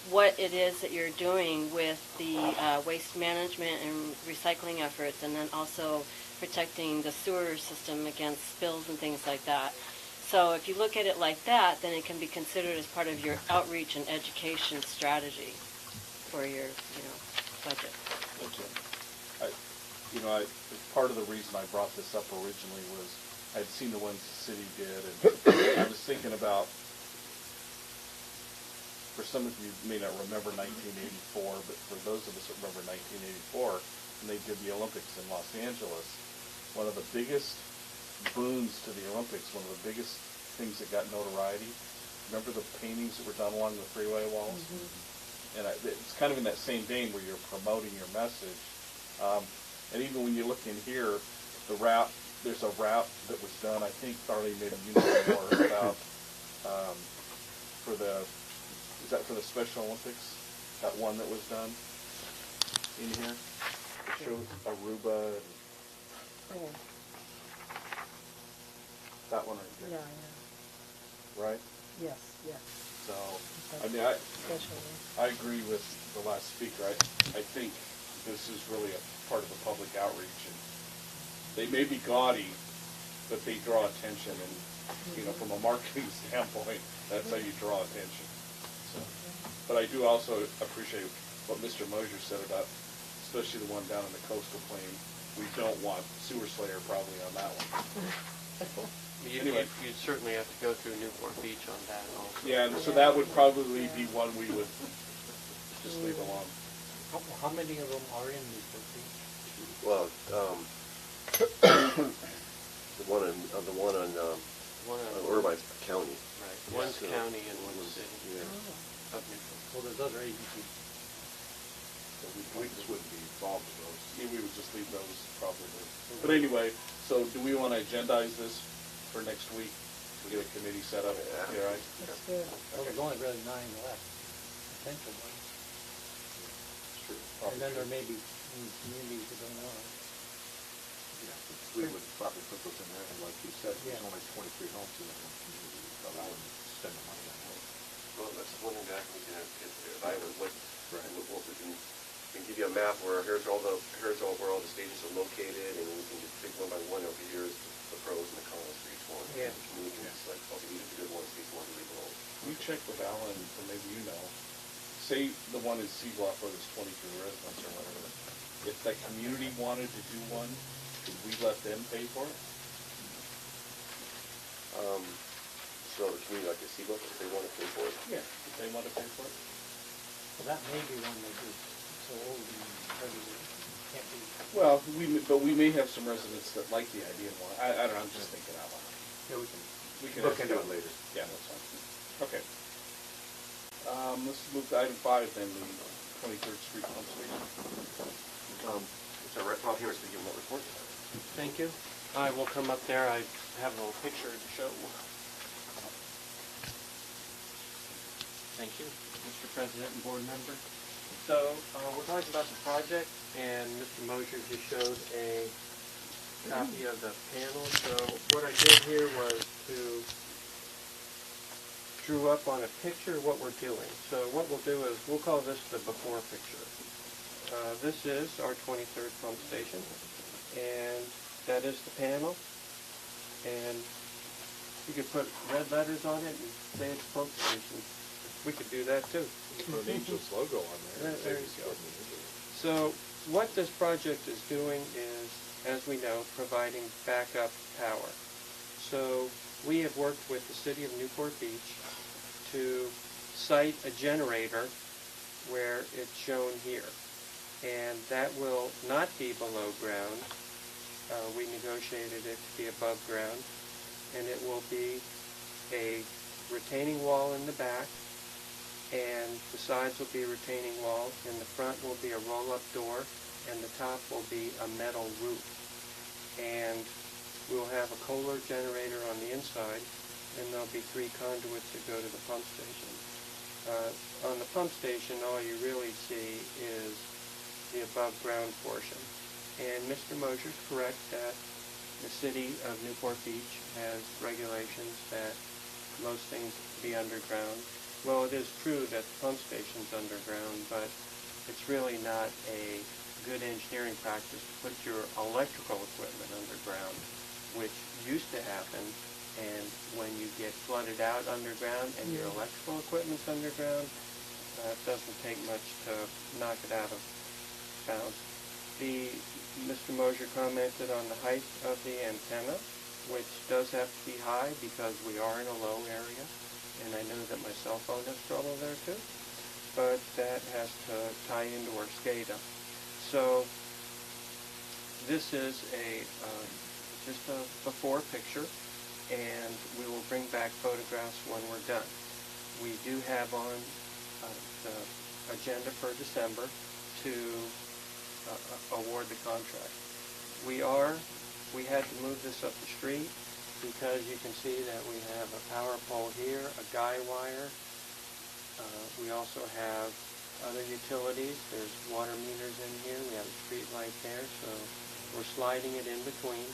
Speaker 3: what it is that you're doing with the waste management and recycling efforts, and then also protecting the sewer system against spills and things like that. So if you look at it like that, then it can be considered as part of your outreach and education strategy for your, budget. Thank you.
Speaker 1: Part of the reason I brought this up originally was I'd seen the ones the city did, and I was thinking about, for some of you may not remember 1984, but for those of us that remember 1984, when they did the Olympics in Los Angeles, one of the biggest boons to the Olympics, one of the biggest things that got notoriety, remember the paintings that were done along the freeway walls? Mm-hmm. And it's kind of in that same vein where you're promoting your message. And even when you look in here, there's a route that was done, I think, Farley, maybe you know more about, is that for the Special Olympics? That one that was done in here? It shows Aruba and
Speaker 6: Oh,
Speaker 1: that one right there.
Speaker 6: yeah.
Speaker 1: Right?
Speaker 6: Yes, yes.
Speaker 1: So,
Speaker 6: Okay. Especially.
Speaker 1: I agree with the last speaker. I think this is really a part of the public outreach, and they may be gaudy, but they draw attention, and from a marketing standpoint, that's how you draw attention. So, but I do also appreciate what Mr. Mosier said about, especially the one down in the coastal plain. We don't want sewer slayer probably on that one. Anyway.
Speaker 13: You'd certainly have to go through Newport Beach on that also.
Speaker 1: Yeah, and so that would probably be one we would just leave alone.
Speaker 5: How many of them are in Newport Beach?
Speaker 8: Well, the one on Irvine's county.
Speaker 13: Right. One's
Speaker 8: So,
Speaker 13: county and one's city.
Speaker 8: Yeah.
Speaker 13: Of Newport.
Speaker 5: Well, there's other agencies.
Speaker 9: So we just wouldn't be involved in those.
Speaker 1: Yeah, we would just leave those probably. But anyway, so do we want to agendize this for next week? We get a committee set up, yeah, right?
Speaker 6: That's good.
Speaker 5: Well, there's only really 9 left, potential ones.
Speaker 1: True.
Speaker 5: And then there may be communities that don't know.
Speaker 9: Yeah, we would probably put those in there, and like you said, there's
Speaker 5: Yeah.
Speaker 9: only 23 homes in that one community, allow them to spend the money on that.
Speaker 8: Well, that's one thing that we can evaluate, what we can give you a map where here's where all the stations are located, and we can just pick one by one over here, the pros and the cons for each one.
Speaker 5: Yeah.
Speaker 8: The community can just like, okay, these are the good ones, these ones leave alone.
Speaker 1: You check with Alan, or maybe you know, say the one in C Block where there's 23 residents or whatever. If that community wanted to do one, could we let them pay for it?
Speaker 8: So the community like the Seabrook, if they want to pay for it.
Speaker 1: Yeah. If they want to pay for it?
Speaker 5: Well, that may be one that is so old and everything can't be.
Speaker 1: Well, we may have some residents that like the idea and want, I don't know, I'm just thinking out loud.
Speaker 9: Yeah, we can
Speaker 1: Look
Speaker 9: look into it later.
Speaker 1: Yeah, that's fine. Okay. Let's move to item 5 then, the 23rd Street pump station.
Speaker 8: It's all right, Bob here is to give them that report.
Speaker 13: Thank you. I will come up there. I have a little picture to show. Thank you, Mr. President and board member. So we're talking about the project, and Mr. Mosier just showed a copy of the panel. So what I did here was to drew up on a picture what we're doing. So what we'll do is we'll call this the before picture. This is our 23rd pump station, and that is the panel. And you could put red letters on it and say it's pump station. We could do that too.
Speaker 9: Put an Angels logo on there.
Speaker 13: There you go. So what this project is doing is, as we know, providing backup power. So we have worked with the city of Newport Beach to site a generator where it's shown here. And that will not be below ground. We negotiated it to be above ground. And it will be a retaining wall in the back, and the sides will be retaining walls, and the front will be a roll-up door, and the top will be a metal roof. And we'll have a Kohler generator on the inside, and there'll be 3 conduits that go to the pump station. On the pump station, all you really see is the above-ground portion. And Mr. Mosier's correct that the city of Newport Beach has regulations that most things be underground. Well, it is true that the pump station's underground, but it's really not a good engineering practice to put your electrical equipment underground, which used to happen. And when you get flooded out underground and your electrical equipment's underground, it doesn't take much to knock it out of bounds. Mr. Mosier commented on the height of the antenna, which does have to be high because we are in a low area, and I know that my cell phone has trouble there too, but that has to tie into our SCADA. So this is just a before picture, and we will bring back photographs when we're done. We do have on the agenda for December to award the contract. We had to move this up the street because you can see that we have a power pole here, a guy wire. We also have other utilities. There's water meters in here. We have a street light there, so we're sliding it in between,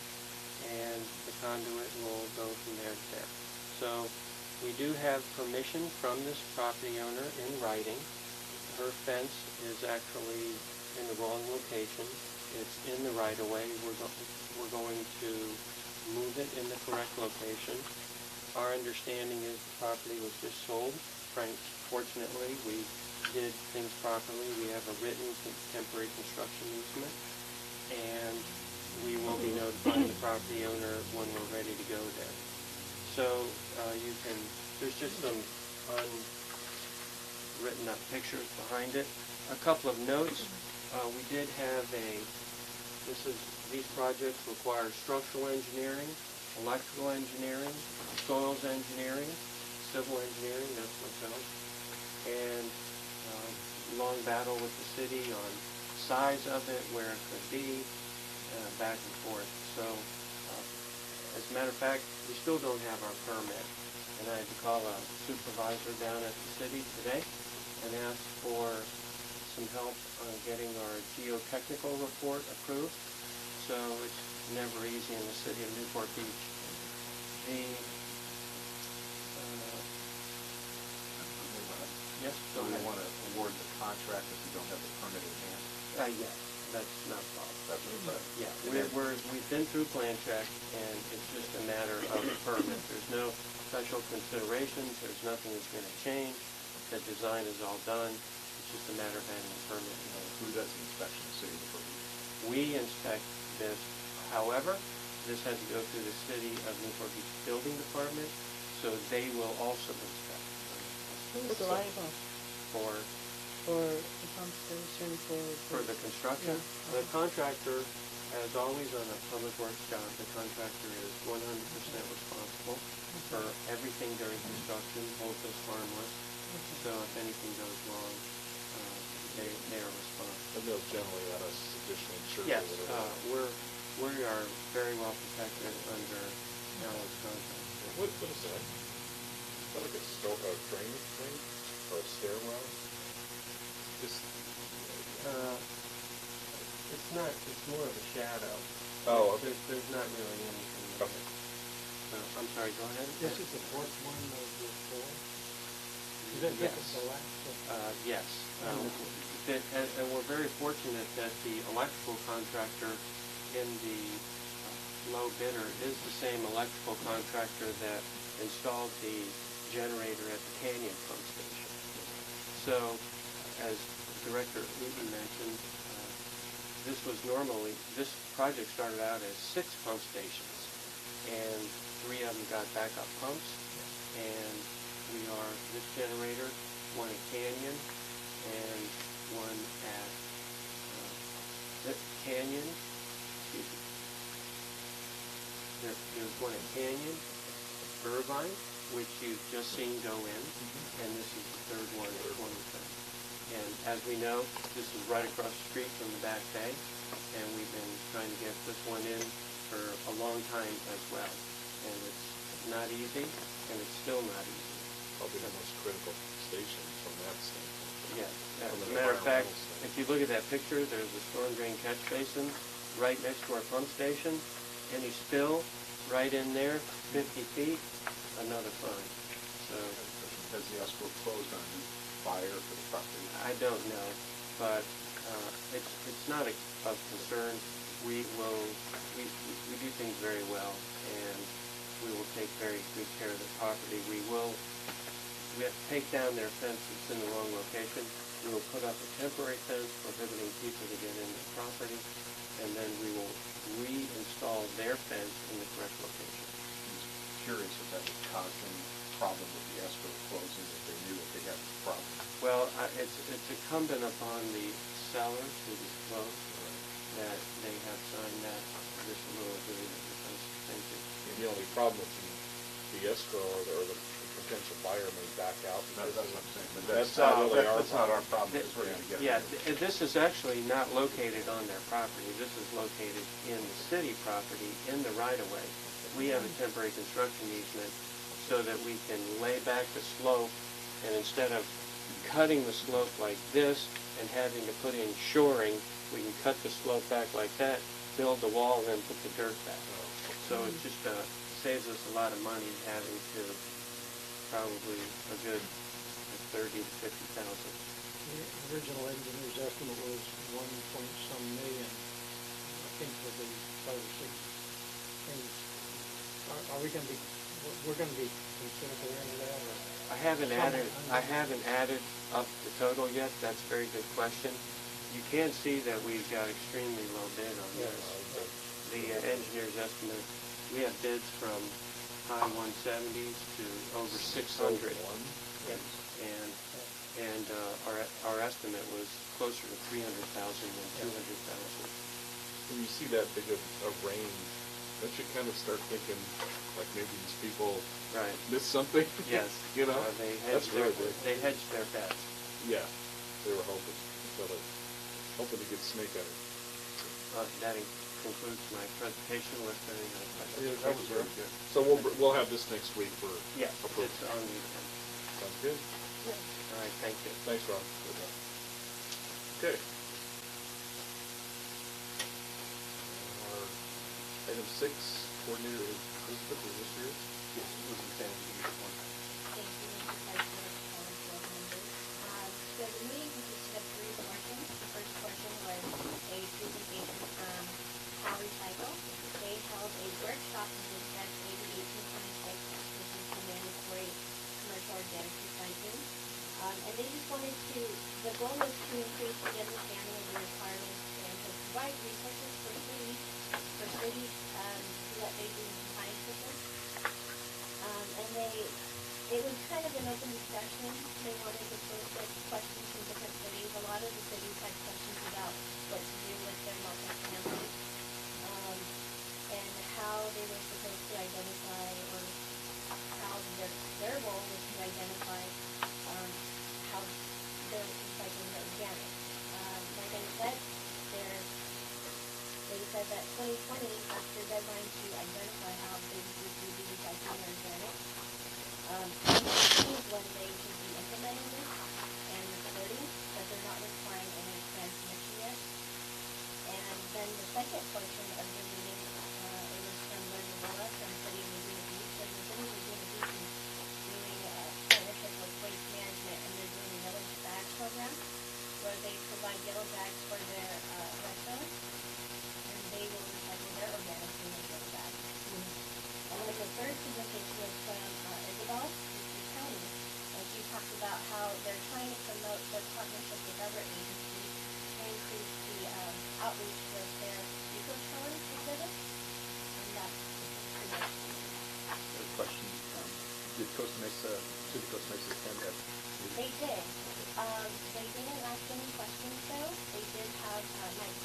Speaker 13: and the conduit will go from there to there. So we do have permission from this property owner in writing. Her fence is actually in the wrong location. It's in the right-of-way. We're going to move it in the correct location. Our understanding is the property was just sold. Fortunately, we did things properly. We have a written temporary construction easement, and we will be notifying the property owner when we're ready to go there. So there's just some unwritten up pictures behind it. A couple of notes. We did have these projects require structural engineering, electrical engineering, soils engineering, civil engineering, that's myself, and long battle with the city on size of it, where it could be, back and forth. So, as a matter of fact, we still don't have our permit, and I had to call a supervisor down at the city today and ask for some help on getting our geotechnical report approved. So it's never easy in the city of Newport Beach. Yes,
Speaker 9: So we want to award the contract if we don't have the permit in hand?
Speaker 13: yes, that's not a problem.
Speaker 9: That's what I'm saying.
Speaker 13: Yeah, we've been through plan check, and it's just a matter of the permit. There's no special considerations. There's nothing that's going to change. The design is all done. It's just a matter of having a permit.
Speaker 9: Who does the inspection? The city of Newport Beach?
Speaker 13: We inspect this. However, this has to go through the city of Newport Beach Building Department, so they will also inspect.
Speaker 6: Who's liable
Speaker 13: For
Speaker 6: the pump station,
Speaker 13: for the construction?
Speaker 6: Yeah.
Speaker 13: The contractor, as always on a public works job, the contractor is 100% responsible for everything during construction, holds us harmless. So if anything goes wrong, they are responsible.
Speaker 1: And they'll generally let us additional insurance.
Speaker 13: Yes, we are very well protected under Alan's contract.
Speaker 1: What is that? Is that like a drainage thing or a stairwell? Just.
Speaker 13: It's not. It's more of a shadow.
Speaker 1: Oh, okay.
Speaker 13: There's not really anything.
Speaker 1: Okay.
Speaker 13: I'm sorry. Go ahead.
Speaker 5: This is the fourth one of the 4? Is that
Speaker 13: Yes.
Speaker 5: the last one?
Speaker 13: Yes. And we're very fortunate that the electrical contractor in the low bidder is the same electrical contractor that installed the generator at the Canyon pump station. So, as Director Eaton mentioned, this project started out as 6 pump stations, and 3 of them got backup pumps, and this generator, one at Canyon, and one at Canyon, excuse me. There's one at Canyon, Irvine, which you've just seen go in, and this is the third one at Wilmington. And as we know, this is right across the street from the Back Bay, and we've been trying to get this one in for a long time as well. And it's not easy, and it's still not easy.
Speaker 1: Probably the most critical station from that standpoint.
Speaker 13: Yeah, as a matter of fact, if you look at that picture, there's a storm drain catch basin right next to our pump station. Any spill right in there, 50 feet, another fine. So
Speaker 9: Has the escrow closed on the buyer for the property?
Speaker 13: I don't know, but it's not of concern. We do things very well, and we will take very good care of the property. We have to take down their fence that's in the wrong location. We will put up a temporary fence prohibiting people to get in the property, and then we will reinstall their fence in the correct location.
Speaker 9: I'm curious if that would cause any problem with the escrow closing, if they knew that they had a problem.
Speaker 13: Well, it's incumbent upon the seller to disclose that they have signed that little agreement with us. Thank you.
Speaker 1: And the only problem with the escrow or the potential buyer may back out.
Speaker 9: That's what I'm saying. But
Speaker 1: That's not really our
Speaker 9: That's not our problem, because we're gonna get it.
Speaker 13: Yeah, this is actually not located on their property. This is located in the city property, in the right-of-way. We have a temporary construction easement so that we can lay back the slope, and instead of cutting the slope like this and having to put in shoring, we can cut the slope back like that, build the wall, and then put the dirt back. So it just saves us a lot of money having to probably a good 30 to 50,000.
Speaker 5: The original engineer's estimate was 1 point some million, I think, for the 5 or 6 things. Are we gonna be, we're gonna be considered to into that, or?
Speaker 13: I haven't added up the total yet. That's a very good question. You can see that we've got extremely low bid on this. The engineer's estimate, we have bids from high 170s to over 600. And our estimate was closer to 300,000 than 200,000.
Speaker 1: When you see that big of a range, don't you kind of start thinking, like maybe these people missed something?
Speaker 13: Yes.
Speaker 1: You know?
Speaker 13: They hedged their bets.
Speaker 1: Yeah, they were hoping. So they're hoping to get snake at it.
Speaker 13: That concludes my presentation. Unless there are any other questions.
Speaker 1: Yeah, that was very good. So we'll have this next week for approval.
Speaker 13: It's on the agenda.
Speaker 1: Sounds good.
Speaker 13: All right, thank you.
Speaker 1: Thanks, Ron. Good luck. Okay. Item 6, Coordinator Elizabeth, is this yours?
Speaker 4: Yes, Elizabeth Sands, one.
Speaker 11: Thank you, Mr. President, board members. So the meeting consisted of 3 portions. The first portion was a presentation from Power Cycle. They held a workshop to discuss AB 1826, which is the mandatory commercial organic recycling. And they just wanted to, the goal was to increase the understanding of the requirements and to provide resources for cities to let they do compliance with them. And it was kind of an open discussion. They wanted to solicit questions from different cities. A lot of the cities had questions about what to do with their multifamily, and how they were supposed to identify, or how their role was to identify how they're recycling the organic. Like I said, they said that 2020 is the deadline to identify how businesses will be recycling their organic. 2020 is when they should be implementing this and reporting, but they're not requiring any transmission yet. And then the second portion of the meeting, it was from Linda Villa from City of Laguna Beach. And the City of Laguna Beach is doing a partnership with Waste Management, and they're doing a yellow bag program where they provide yellow bags for their restaurants, and they will recycle their organics in those yellow bags. And then the third presentation was from Isabel, Houston County, and she talked about how they're trying to promote their partnership with other agencies to increase the outreach with their eco-challenge exhibit. And that's pretty much it.
Speaker 9: Question, did Costa Mesa, City of Costa Mesa attend that meeting?
Speaker 11: They did. They didn't ask any questions though. They did have Mike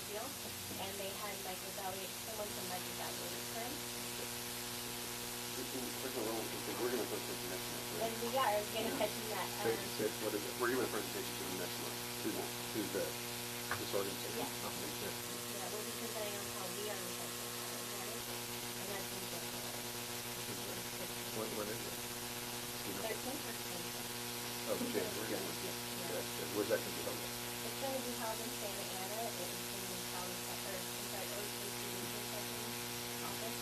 Speaker 11: Deal, and they had Mike evaluate, someone from Mike evaluate his firm.
Speaker 8: We're gonna put something next month,
Speaker 11: And
Speaker 8: right?
Speaker 11: we are gonna mention that.
Speaker 8: What is it? We're giving a presentation to them next month.
Speaker 12: Who's that? This organization?
Speaker 11: Yeah. Yeah, we'll be presenting on how we are recycling our organic, and that's in January.
Speaker 12: When is it?
Speaker 11: 13th or 20th.
Speaker 12: Oh, January.
Speaker 11: Yeah.
Speaker 12: That's good. Where's that gonna be held at?
Speaker 11: It's gonna be held in Santa Ana, it is in the county, or, I'm sorry, OCC Regional Session office.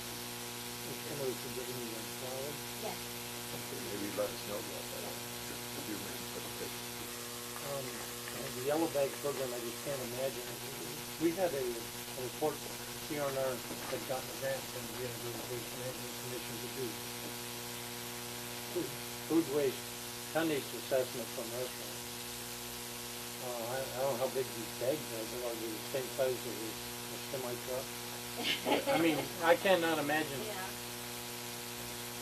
Speaker 5: If somebody's giving you one flower.
Speaker 11: Yes.
Speaker 12: Okay, maybe let us know about that. If you make a presentation.
Speaker 5: And the yellow bag program, I just can't imagine. We had a report, CRNR had gotten a grant from the Integrated Waste Management Commission to do food waste tonnage assessment from restaurants. I don't know how big these bags are, but are they the same size as a semi truck? I mean, I cannot imagine.
Speaker 11: Yeah.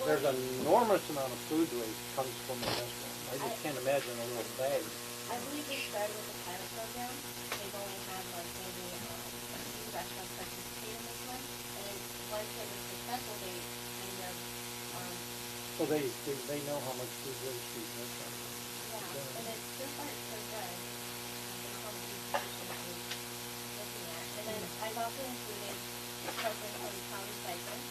Speaker 5: There's an enormous amount of food waste comes from a restaurant. I just can't imagine a little bag.
Speaker 11: I believe they started with a pilot program. They've only had like maybe a few restaurants participate in this one. And once it was successful, they kind of,
Speaker 5: So they know how much food waste these restaurants.
Speaker 11: yeah, and it's so far it's so good. They call it the institution that we're looking at. And then I've also included a program called County Recycling.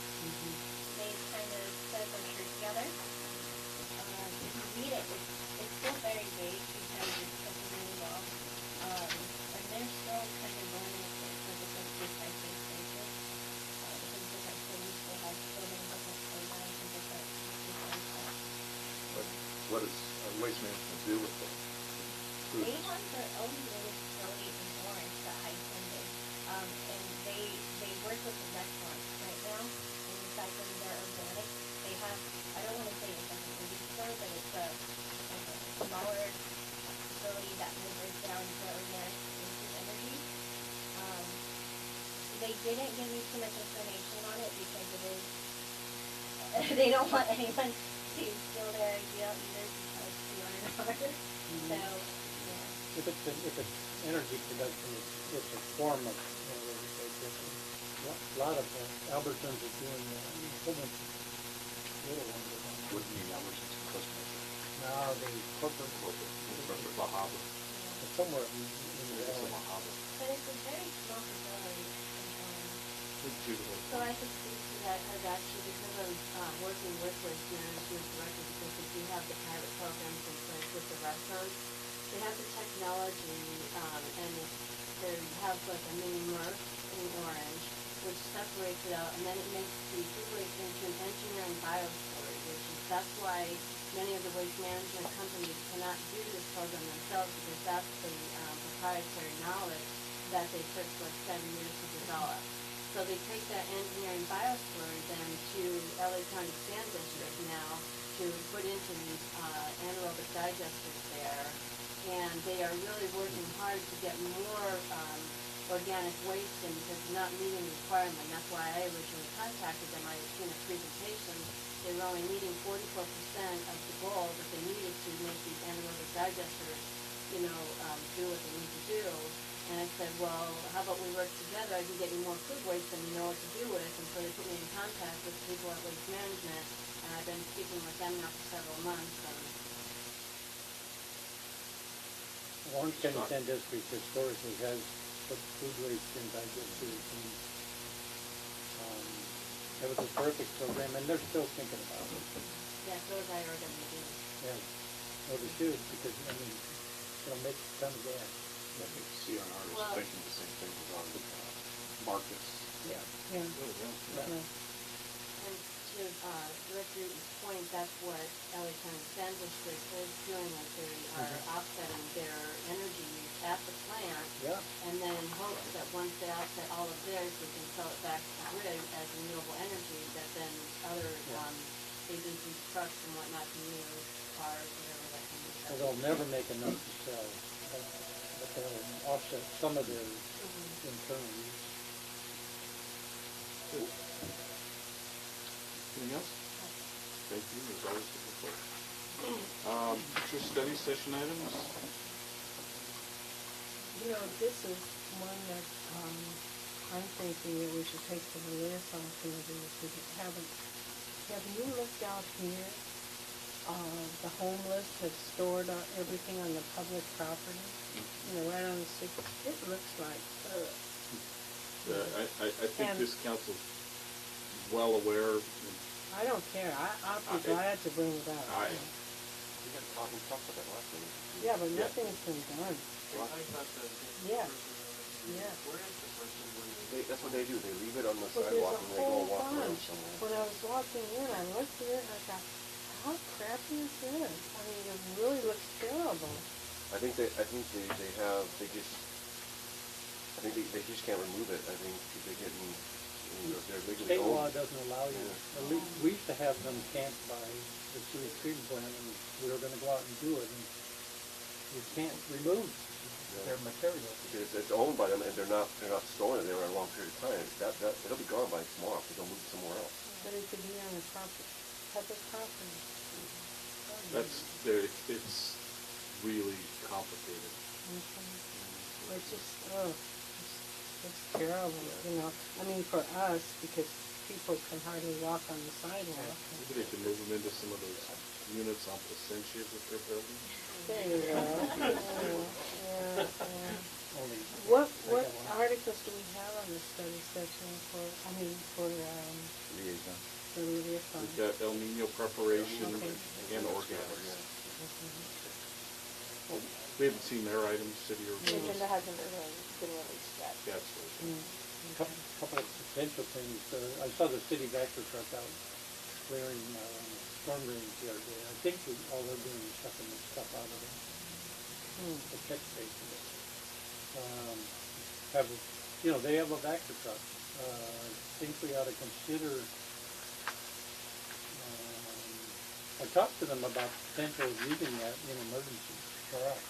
Speaker 11: They kind of put a brochure together. If you read it, it's still very vague because it's something involved. And they're still kind of learning because it's a recycling spaces. Because different cities will have so many different programs and different recycling.
Speaker 12: What does Waste Management do with it?
Speaker 11: They have their own little facility in Orange that I attended. And they work with the restaurants right now in recycling their organic. They have, I don't want to say it's like a food store, but it's like a smaller facility that will break down the organic into energy. They didn't give me too much information on it because it is, they don't want anyone to steal their idea either because we are in order. So, yeah.
Speaker 5: If it's energy production, it's a form of a lot of Albertsons are doing a whole bunch of little ones.
Speaker 12: What do you mean Albertsons and Costa Mesa?
Speaker 5: No, the corporate.
Speaker 12: Bahama.
Speaker 5: It's somewhere in the valley.
Speaker 11: But it's a very small facility.
Speaker 3: So I could speak to that, I've actually, because I'm working with waste management directly, because we do have the pilot programs in place with the restaurants. They have the technology, and they have like a mini MRF in Orange, which separates it out, and then it makes the food waste into an engineering biostorage, that's why many of the waste management companies cannot do this program themselves, because that's the proprietary knowledge that they took like 7 years to develop. So they take that engineering bioslurry then to LA County Sand District now to put into these anaerobic digesters there. And they are really working hard to get more organic waste in because it's not meeting the requirement. That's why I originally contacted them. I had seen a presentation. They were only meeting 44% of the goal that they needed to make these anaerobic digesters, do what they need to do. And I said, well, how about we work together? I can get you more food waste than you know what to do with. And so they put me in contact with people at Waste Management, and I've been speaking with them now for several months. And
Speaker 5: Orange County Sand District historically has put food waste in digesters, and it was a perfect program, and they're still thinking about it.
Speaker 3: yeah, so is IRWD.
Speaker 5: Yeah, well, they should, because, it'll make a ton of gas.
Speaker 12: I think CNR is
Speaker 3: Well-
Speaker 12: thinking the same thing about Marcus.
Speaker 5: Yeah.
Speaker 6: Yeah.
Speaker 3: And to Rick Newton's point, that's what LA County Sand District is doing, is they are offsetting their energy use at the plant.
Speaker 5: Yeah.
Speaker 3: And then in hopes that once they offset all of theirs, they can sell it back to the grid as renewable energy that then other ABB trucks and whatnot can use, cars, whatever that can use.
Speaker 5: Well, they'll never make enough to sell, but they'll offset some of their internal use.
Speaker 1: Anything else? Thank you, as always, for the report. Future study session items?
Speaker 6: This is one that, I'm thinking that we should take to the liaison committee if we haven't Have you looked out here? The homeless have stored everything on the public property, right on the six. It looks like,
Speaker 1: I think
Speaker 6: And-
Speaker 1: this council's well aware.
Speaker 6: I don't care. I'll be glad to bring it up.
Speaker 1: I-
Speaker 4: We had talking talked about that last time.
Speaker 6: Yeah, but nothing's been done. Yeah. Yeah.
Speaker 4: That's what they do. They leave it on the
Speaker 6: Well, there's
Speaker 4: sidewalk
Speaker 6: a
Speaker 4: and they go
Speaker 6: whole
Speaker 4: walk around
Speaker 6: bunch.
Speaker 4: somewhere.
Speaker 6: When I was walking in, I looked at it and I thought, how crappy is this? I mean, it really looks terrible.
Speaker 4: I think they just can't remove it. I think they get they're legally
Speaker 5: State law
Speaker 4: owned.
Speaker 5: doesn't allow you.
Speaker 4: Yeah.
Speaker 5: At least, we used to have them camped by the sewage treatment plant, and we were gonna go out and do it, and you can't remove their material.
Speaker 4: Because it's owned by them and they're not storing it there for a long period of time. It'll be gone by tomorrow if they don't move it somewhere else.
Speaker 6: But it could be on the public property.
Speaker 1: It's really complicated.
Speaker 6: It's just, it's terrible, I mean, for us, because people can hardly walk on the sidewalk.
Speaker 1: Maybe they can move them into some of those units on Placentia that they're building.
Speaker 6: There you go. Yeah.
Speaker 5: Only,
Speaker 6: What articles do we have on the study session for
Speaker 12: Liaison.
Speaker 6: the liaison?
Speaker 1: We've got El Nino preparation
Speaker 6: Okay.
Speaker 1: and organics. We haven't seen their items, city or
Speaker 2: The
Speaker 1: village.
Speaker 2: agenda hasn't been released yet.
Speaker 1: Yeah, it's right.
Speaker 5: couple of potential things, I saw the city vector truck out clearing, storm drains the other day. I think all they're doing is sucking the stuff out of the catch basin. They have a vector truck. I think we ought to consider, I talked to them about the potential of using that in emergency for us.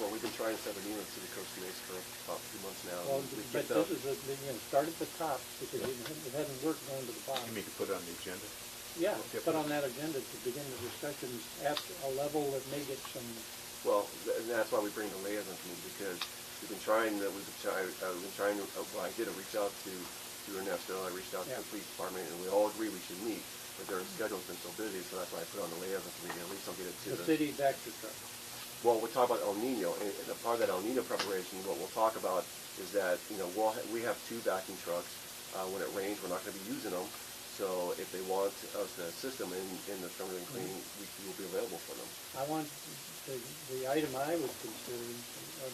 Speaker 4: Well, we've been trying to set a new in City Costa Mesa for about 2 months now.
Speaker 5: Well,
Speaker 4: We
Speaker 5: but
Speaker 4: picked up-
Speaker 5: this is, start at the top, because it hasn't worked going to the bottom.
Speaker 9: You mean to put it on the agenda?
Speaker 5: Yeah,
Speaker 9: Okay.
Speaker 5: put on that agenda to begin the discussions at a level that may get some,
Speaker 4: Well, and that's why we bring the liaison committee, because we've been trying, I did a reach out to Ernesto, I reached out to
Speaker 5: Yeah.
Speaker 4: the police department, and we all agree we should meet, but their schedule's been so busy, so that's why I put on the liaison committee, at least I'll get it to
Speaker 5: the city vector truck.
Speaker 4: Well, we'll talk about El Nino, and a part of that El Nino preparation, what we'll talk about is that, we have 2 vacuum trucks. When it rains, we're not gonna be using them, so if they want us to assist them in the storm drain cleaning, we will be available for them.
Speaker 5: I want, the item I was considering,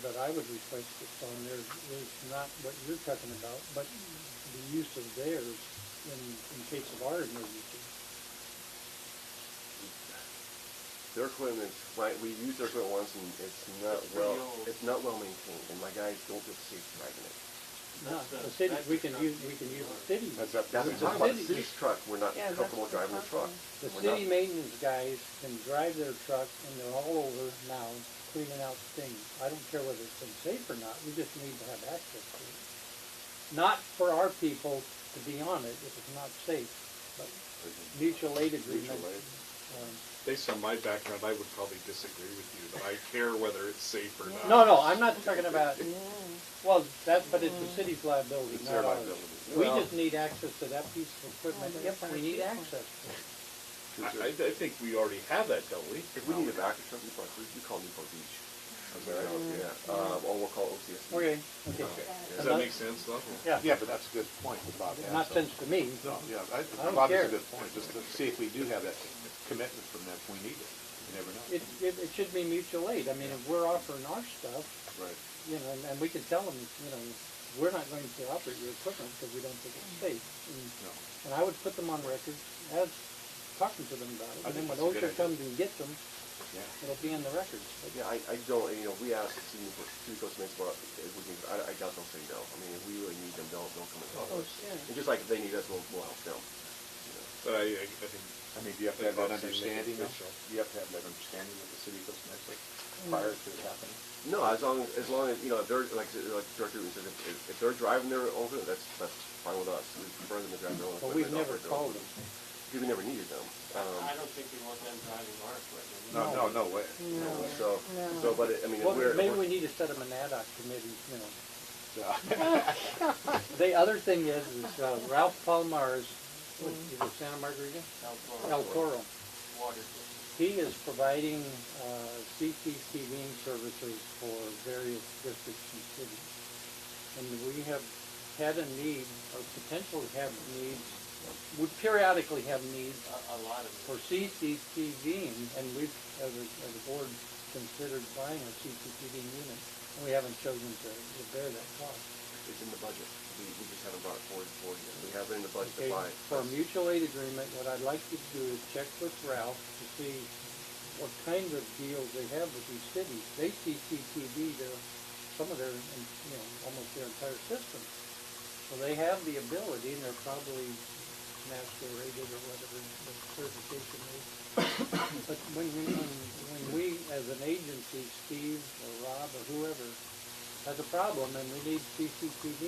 Speaker 5: that I would request that's on there is not what you're talking about, but the use of theirs in case of our emergency.
Speaker 4: Their equipment, we used their equipment once, and it's not well maintained, and my guys don't feel safe driving it.
Speaker 5: No, the city, we can use the city.
Speaker 4: That's what I'm talking about, the city's truck, we're not comfortable driving the truck.
Speaker 5: The
Speaker 4: We're not-
Speaker 5: city maintenance guys can drive their truck, and they're all over now cleaning out things. I don't care whether it's unsafe or not, we just need to have access to it. Not for our people to be on it if it's not safe, but mutual aid agreement.
Speaker 4: Mutual aid.
Speaker 1: Based on my background, I would probably disagree with you, that I care whether it's safe or not.
Speaker 5: No, I'm not talking about, well, but it's the city's liability,
Speaker 4: It's
Speaker 5: not
Speaker 4: their
Speaker 5: ours.
Speaker 4: liability.
Speaker 5: We
Speaker 4: Well-
Speaker 5: just need access to that piece of equipment if we need access to it.
Speaker 1: I think we already have that, don't we?
Speaker 4: If we need a vacuum truck, we call Newport Beach. Or we'll call OCS.
Speaker 5: Okay.
Speaker 1: Does that make sense, though?
Speaker 9: Yeah, but that's a good point that Bob has.
Speaker 5: Not sense to me.
Speaker 9: No, yeah,
Speaker 5: don't
Speaker 9: Bob
Speaker 5: care.
Speaker 9: has a good point, just to see if we do have that commitment from them if we need it. You never know.
Speaker 5: It should be mutual aid. I mean, if we're offering our stuff,
Speaker 9: Right.
Speaker 5: and we can tell them, we're not going to operate your equipment because we don't think it's safe.
Speaker 9: No.
Speaker 5: And I would put them on record as talking to them about it.
Speaker 9: I
Speaker 5: And then
Speaker 9: think
Speaker 5: when
Speaker 9: that's a good
Speaker 5: OSHA comes and gets them,
Speaker 9: Yeah.
Speaker 5: it'll be in the records. But
Speaker 4: Yeah, I don't, we asked the city Costa Mesa about if we can, I doubt they'll say no. I mean, if we really need them, they'll come and talk to us.
Speaker 6: sure.
Speaker 4: And just like if they need us, we'll help them.
Speaker 1: But I think.
Speaker 9: I mean, do you have to have that
Speaker 1: Bob said make it
Speaker 9: understanding, though?
Speaker 1: official.
Speaker 9: Do you have to have that understanding with the city of Costa Mesa prior to it happening?
Speaker 4: No, as long as, if they're, like Director Rubin said, if they're driving their own equipment, that's fine with us. We prefer them to drive their own
Speaker 5: But
Speaker 4: equipment.
Speaker 5: we've never
Speaker 4: operate their
Speaker 5: called
Speaker 4: own
Speaker 5: them.
Speaker 4: equipment. Because we never needed them.
Speaker 13: I don't think we want them driving our equipment.
Speaker 9: No way.
Speaker 4: But
Speaker 5: Well, maybe we need to set them an ad hoc committee, The other thing is Ralph Palmar's what, is it Santa Margarita?
Speaker 13: El
Speaker 5: El Toro.
Speaker 13: Water.
Speaker 5: He is providing CCTV services for various districts and cities. And we have had a need, or potentially have needs, we periodically have needs
Speaker 13: A lot of
Speaker 5: for CCTV, and we've, as a board, considered buying a CCTV unit, and we haven't chosen to bear that cost.
Speaker 4: It's in the budget. We just haven't brought it forward yet. We have it in the budget to
Speaker 5: Okay,
Speaker 4: buy.
Speaker 5: for a mutual aid agreement, what I'd like you to do is check with Ralph to see what kind of deals they have with these cities. They CCTV some of their, almost their entire system. So they have the ability, and they're probably master rated or whatever the certification is. But when we, as an agency, Steve or Rob or whoever, has a problem and we need CCTV,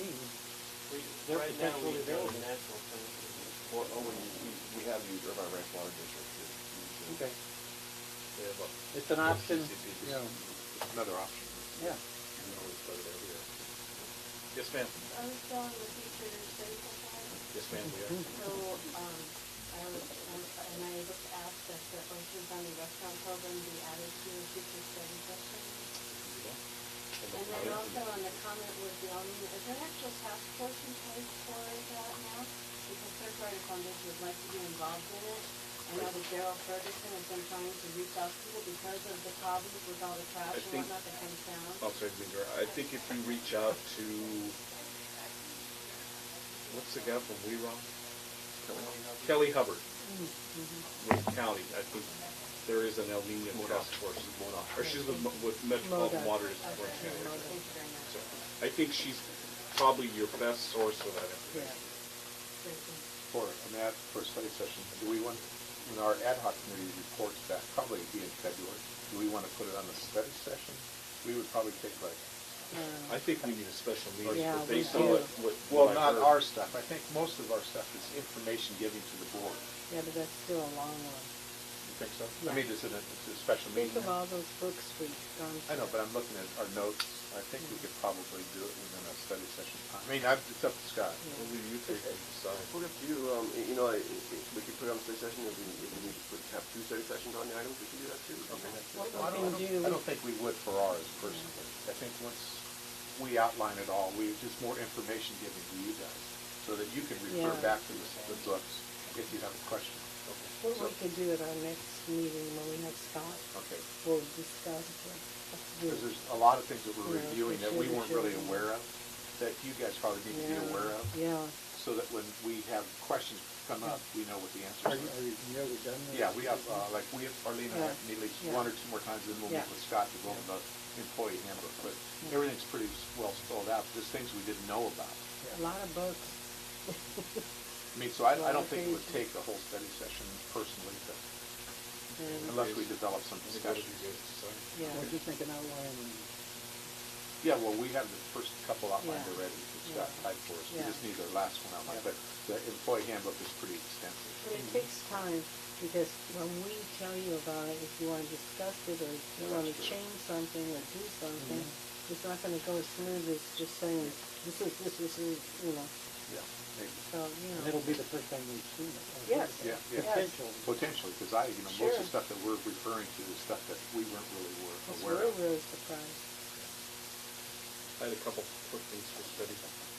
Speaker 5: they're
Speaker 13: Right now, we
Speaker 5: potentially
Speaker 13: have
Speaker 5: available.
Speaker 13: natural things.
Speaker 4: We have used Irvine Ranch Water District.
Speaker 5: Okay.
Speaker 4: They have
Speaker 5: It's an option,
Speaker 4: CCTV.
Speaker 5: you know,
Speaker 4: It's another option.
Speaker 5: yeah.
Speaker 1: Yes, ma'am.
Speaker 3: I was going with future study program.
Speaker 1: Yes, ma'am, we are.
Speaker 3: So, am I able to ask that the Ocean County Restaurant Program be added to the future study session? And then also on the comment with the Almena, is there an actual task force in place for that now? Because Third Party Foundation would like to be involved in it. I know that Daryl Ferguson has been trying to reach out to people because of the problems with all the trash and whatnot that comes down.
Speaker 1: Oh, sorry, I think if you reach out to, what's the guy from Weeron? Kelly Hubbard, with county, I think there is an El Nino task force. Or she's with Metropolitan Water Corporation. So I think she's probably your best source for that information.
Speaker 9: For a study session, do we want, when our ad hoc committee reports back, probably be in February, do we want to put it on the study session? We would probably take like,
Speaker 1: I think we need a special meeting
Speaker 6: Yeah,
Speaker 1: based
Speaker 6: we
Speaker 1: on
Speaker 6: do.
Speaker 1: what
Speaker 9: well,
Speaker 1: I
Speaker 9: not
Speaker 1: heard.
Speaker 9: our stuff. I think most of our stuff is information given to the board.
Speaker 6: Yeah, but that's still a long one.
Speaker 9: You think so?
Speaker 6: Yeah.
Speaker 9: I mean, it's a special
Speaker 6: Think
Speaker 9: meeting.
Speaker 6: of all those books we've gone
Speaker 9: I know, but I'm looking at our notes. I think we could probably do it within a study session time. I mean, it's up to Scott.
Speaker 1: We'll leave you three to decide.
Speaker 4: What if you, we could put it on the study session, if we need to have two study sessions on the items, we can do that too. Okay.
Speaker 9: I don't think we would for ours personally. I think once we outline it all, just more information given to you guys, so that you can refer
Speaker 6: Yeah.
Speaker 9: back to the books if you have a question.
Speaker 6: What we could do at our next meeting when we have Scott,
Speaker 9: Okay.
Speaker 6: we'll discuss what to do.
Speaker 9: Because there's a lot of things that we're
Speaker 6: Yeah,
Speaker 9: reviewing that
Speaker 6: for
Speaker 9: we
Speaker 6: sure,
Speaker 9: weren't really
Speaker 6: sure.
Speaker 9: aware of, that you guys probably need to be aware of,
Speaker 6: Yeah,
Speaker 9: so that when we have questions come up, we know what the answers
Speaker 5: Are you
Speaker 9: are.
Speaker 5: nearly done with
Speaker 9: Yeah,
Speaker 5: it?
Speaker 9: we have, Arlene and I
Speaker 6: Yeah.
Speaker 9: need at least
Speaker 6: Yeah.
Speaker 9: one or two more times, and then we'll meet
Speaker 6: Yeah.
Speaker 9: with Scott to go over the employee handbook. But everything's pretty well spelled out, just things we didn't know about.
Speaker 6: a lot of books.
Speaker 9: I mean, so I don't think it would take a whole study session personally, but
Speaker 6: And,
Speaker 9: unless we develop some discussion.
Speaker 6: yeah,
Speaker 5: We're just making outline.
Speaker 9: Yeah, well, we have the first couple outlined
Speaker 6: Yeah.
Speaker 9: already, that Scott typed for us. We
Speaker 6: Yeah.
Speaker 9: just need the last one outlined, but the employee handbook is pretty extensive.
Speaker 6: but it takes time, because when we tell you about it, if you want to discuss it, or if you want to change something or do something, it's not gonna go as smooth as just saying, this is,
Speaker 9: Yeah, maybe.
Speaker 6: so,
Speaker 5: And it'll be the first time we've seen it.
Speaker 6: Yes.
Speaker 9: Yeah, yeah.
Speaker 5: Potentially.
Speaker 9: Potentially, because most
Speaker 6: Sure.
Speaker 9: of the stuff that we're referring to is stuff that we weren't really
Speaker 6: It's
Speaker 9: aware
Speaker 6: really,
Speaker 9: of.
Speaker 6: really surprised.
Speaker 1: I had a couple quick things for study.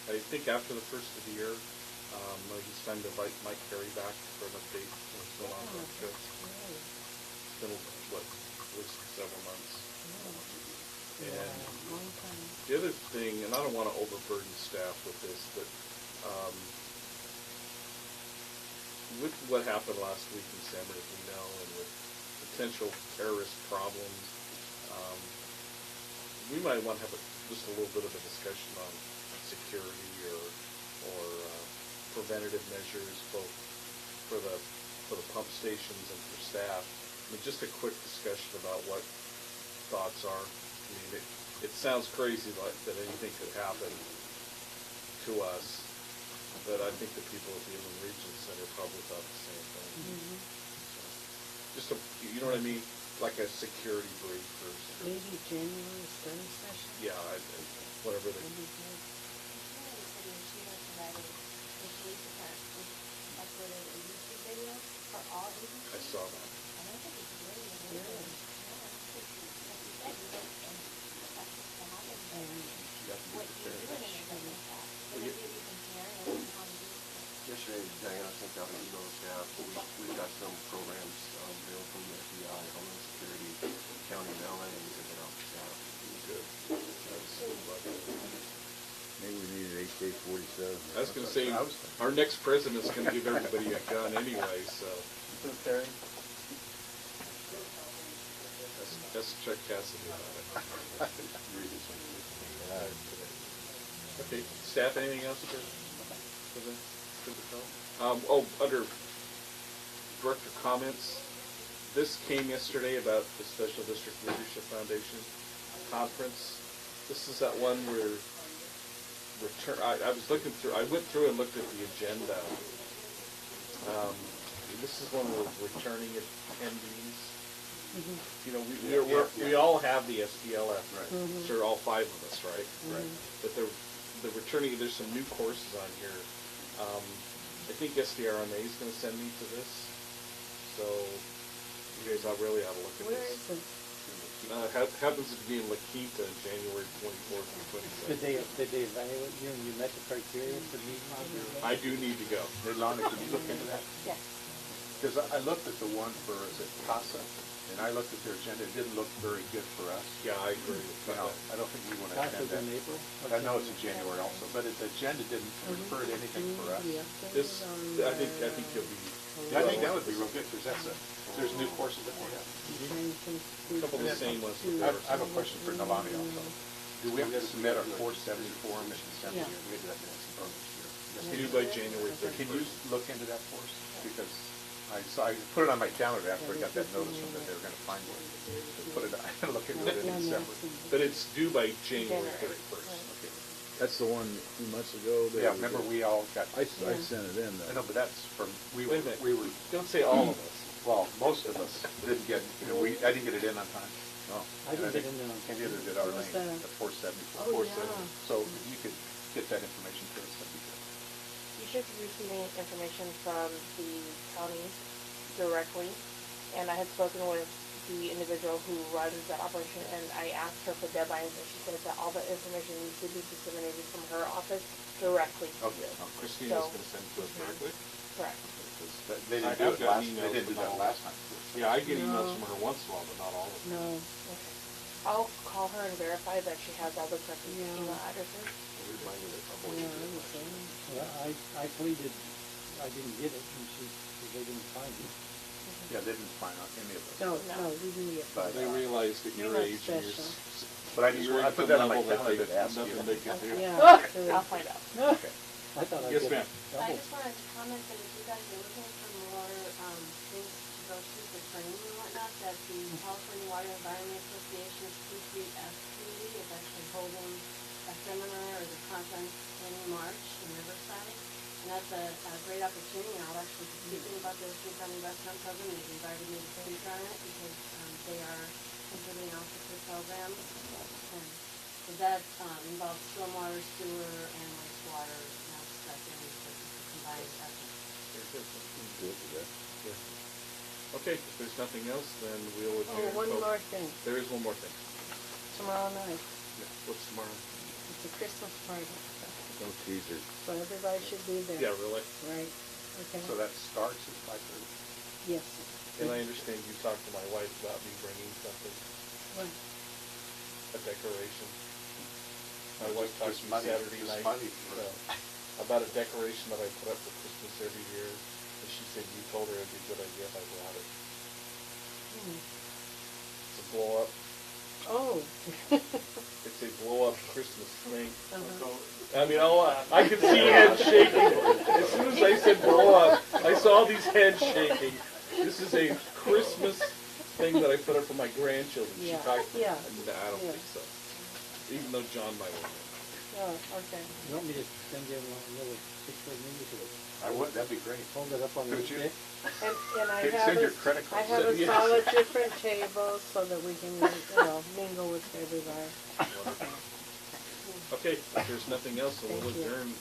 Speaker 1: I think after the first of the year, it's time to invite Mike Carey back for an update on what's going on with the kids. It's been, at least several months. And
Speaker 6: Long time.
Speaker 1: the other thing, and I don't want to overburden staff with this, but with what happened last week in San Bernardino and with potential terrorist problems, we might want to have just a little bit of a discussion on security or preventative measures, both for the pump stations and for staff. I mean, just a quick discussion about what thoughts are. I mean, it sounds crazy that anything could happen to us, but I think the people at the Inland Region Center probably thought the same thing. So, just you know what I mean? Like a security brief or something.
Speaker 6: Maybe January study session?
Speaker 1: Yeah, whatever they.
Speaker 6: That'd be good.
Speaker 11: She provided the police department recorded a YouTube video for all agencies.
Speaker 1: I saw that.
Speaker 11: And I think it's really amazing. Yeah, like you said, you don't practice to have it. And what you do in an event like that. But if you can hear and learn how to do it.
Speaker 4: Yesterday, Diana sent out an email to staff. We've got some programs, from the FBI, Homeland Security, County of LA, and sent it out to staff.
Speaker 1: Good.
Speaker 12: Maybe we need an AK-47.
Speaker 1: I was gonna say, our next president's gonna give everybody a gun anyway, so.
Speaker 10: Terry?
Speaker 1: That's Chuck Cassidy about it. Okay, staff, anything else for the call? Under director comments, this came yesterday about the Special District Leadership Foundation conference. This is that one where I was looking through, I went through and looked at the agenda. This is one where returning attendees. You know, we all have the SDLF, right? Sure, all 5 of us, right? Right. But the returning, there's some new courses on here. I think SDRMA is going to send me to this, so you guys really ought to look at
Speaker 6: Where
Speaker 1: this.
Speaker 6: is it?
Speaker 1: Happens to be in La Quinta, January 24th and 27th.
Speaker 5: Did they evaluate you and you met the criteria for meeting?
Speaker 1: I do need to go.
Speaker 9: Hey, Lonnie, could you look into that?
Speaker 6: Yes.
Speaker 9: Because I looked at the one for, is it CASA? And I looked at their agenda, it didn't look very good for us.
Speaker 1: Yeah, I agree with
Speaker 9: You know,
Speaker 1: that.
Speaker 9: I don't think we want to attend that.
Speaker 5: In April?
Speaker 9: I know it's in January also, but the agenda didn't refer to anything for us.
Speaker 1: This, I think you'll be.
Speaker 9: I think that would be real good, because there's new courses that we have.
Speaker 1: A couple of the same ones.
Speaker 9: I have a question for Nalani also. Do we have to submit our 470 form at December?
Speaker 6: Yeah.
Speaker 9: We do that next year.
Speaker 1: Due by January 31st.
Speaker 9: Can you look into that for us? Because I put it on my calendar after I got that notice from that they were gonna find one. Put it, I gotta look into it in December.
Speaker 1: But it's due by January 31st.
Speaker 9: Okay.
Speaker 12: That's the one a few months ago. that
Speaker 9: Yeah,
Speaker 12: we
Speaker 9: remember
Speaker 12: did.
Speaker 9: we all got.
Speaker 12: I sent it in
Speaker 9: I
Speaker 12: though.
Speaker 9: know, but that's from, we
Speaker 1: Wait a minute.
Speaker 9: were,
Speaker 1: Don't say all of us.
Speaker 9: well, most of us didn't get, I didn't get it in on time.
Speaker 12: Oh.
Speaker 5: I didn't get in there on
Speaker 9: And neither did
Speaker 6: What was
Speaker 9: Arlene,
Speaker 6: that?
Speaker 9: the 474.
Speaker 6: Oh, yeah.
Speaker 9: So if you could get that information to us, that'd be good.
Speaker 2: You should be receiving information from the county directly, and I had spoken with the individual who runs that operation, and I asked her for deadlines, and she said that all the information needs to be disseminated from her office directly to you.
Speaker 1: Christina's
Speaker 2: So-
Speaker 1: going to send it to us directly.
Speaker 2: Correct.
Speaker 9: They
Speaker 1: I
Speaker 9: didn't do
Speaker 1: have
Speaker 9: it
Speaker 1: gotten
Speaker 9: last, they
Speaker 1: emails
Speaker 9: didn't do
Speaker 1: from
Speaker 9: that
Speaker 1: all-
Speaker 9: last time.
Speaker 1: Yeah, I get emails
Speaker 6: No.
Speaker 1: from her once in a while, but not all of them.
Speaker 6: No.
Speaker 2: Okay. I'll call her and verify that she has all the correct
Speaker 6: Yeah.
Speaker 2: email addresses.
Speaker 5: Well, I pleaded, I didn't get it, and they didn't find it.
Speaker 9: Yeah, they didn't find out any of it.
Speaker 6: No, we didn't get
Speaker 9: But,
Speaker 1: They realize that
Speaker 6: You're
Speaker 1: your
Speaker 6: not
Speaker 1: age and your
Speaker 6: special.
Speaker 9: But I just, I put that on my calendar to ask you.
Speaker 1: Nothing they can do.
Speaker 6: Yeah. true.
Speaker 2: I'll find out.
Speaker 9: Okay.
Speaker 5: I thought I
Speaker 1: Yes,
Speaker 5: did.
Speaker 1: ma'am.
Speaker 11: I
Speaker 5: Double.
Speaker 11: just wanted to comment that if you guys are looking for more things to go to for training and whatnot, that the California Water Environment Association's P3F committee is actually holding a seminar or the conference in March in Riverside. And that's a great opportunity, and I'll actually be speaking about the Ocean County Restaurant Program. They've invited me to speak on it because they are contributing also to the program. And so that involves stormwater, sewer, and wastewater, stuff in the combined effort.
Speaker 1: Okay, if there's nothing else, then we'll adjourn.
Speaker 6: Oh, one more thing.
Speaker 1: There is one more thing.
Speaker 6: Tomorrow night,
Speaker 1: Yeah. What's tomorrow?
Speaker 6: it's a Christmas party,
Speaker 12: No teaser.
Speaker 6: so everybody should be there.
Speaker 1: Yeah, really?
Speaker 6: Right, okay.
Speaker 9: So that starts at 5:30.
Speaker 6: Yes.
Speaker 1: And I understand you talked to my wife about me bringing something,
Speaker 6: What?
Speaker 1: a decoration. My wife talked to me
Speaker 9: money,
Speaker 1: Saturday
Speaker 9: just
Speaker 1: night
Speaker 9: money.
Speaker 1: about a decoration that I put up for Christmas every year. And she said you told her it'd be a good idea if I brought it. It's a blow up.
Speaker 6: Oh.
Speaker 1: It's a blow up Christmas thing.
Speaker 6: Uh-huh.
Speaker 1: I mean, I could see heads shaking. As soon as I said blow up, I saw these heads shaking. This is a Christmas thing that I put up for my grandchildren.
Speaker 6: Yeah,
Speaker 1: She talked,
Speaker 6: yeah.
Speaker 1: No, I don't
Speaker 6: Yeah.
Speaker 1: think so. Even though John might want it.
Speaker 6: Oh, okay.
Speaker 5: You want me to send you a little picture of me with it?
Speaker 9: I would, that'd be great.
Speaker 5: Hold it up on the
Speaker 9: Could you?
Speaker 5: stick?
Speaker 6: And I
Speaker 9: Send
Speaker 6: have
Speaker 9: your
Speaker 6: us,
Speaker 9: credit
Speaker 6: I
Speaker 9: card.
Speaker 6: have us
Speaker 1: Yes.
Speaker 6: all at different tables so that we can, mingle with everybody.
Speaker 1: Okay, if there's nothing else, so we'll
Speaker 6: Thank you.
Speaker 1: adjourn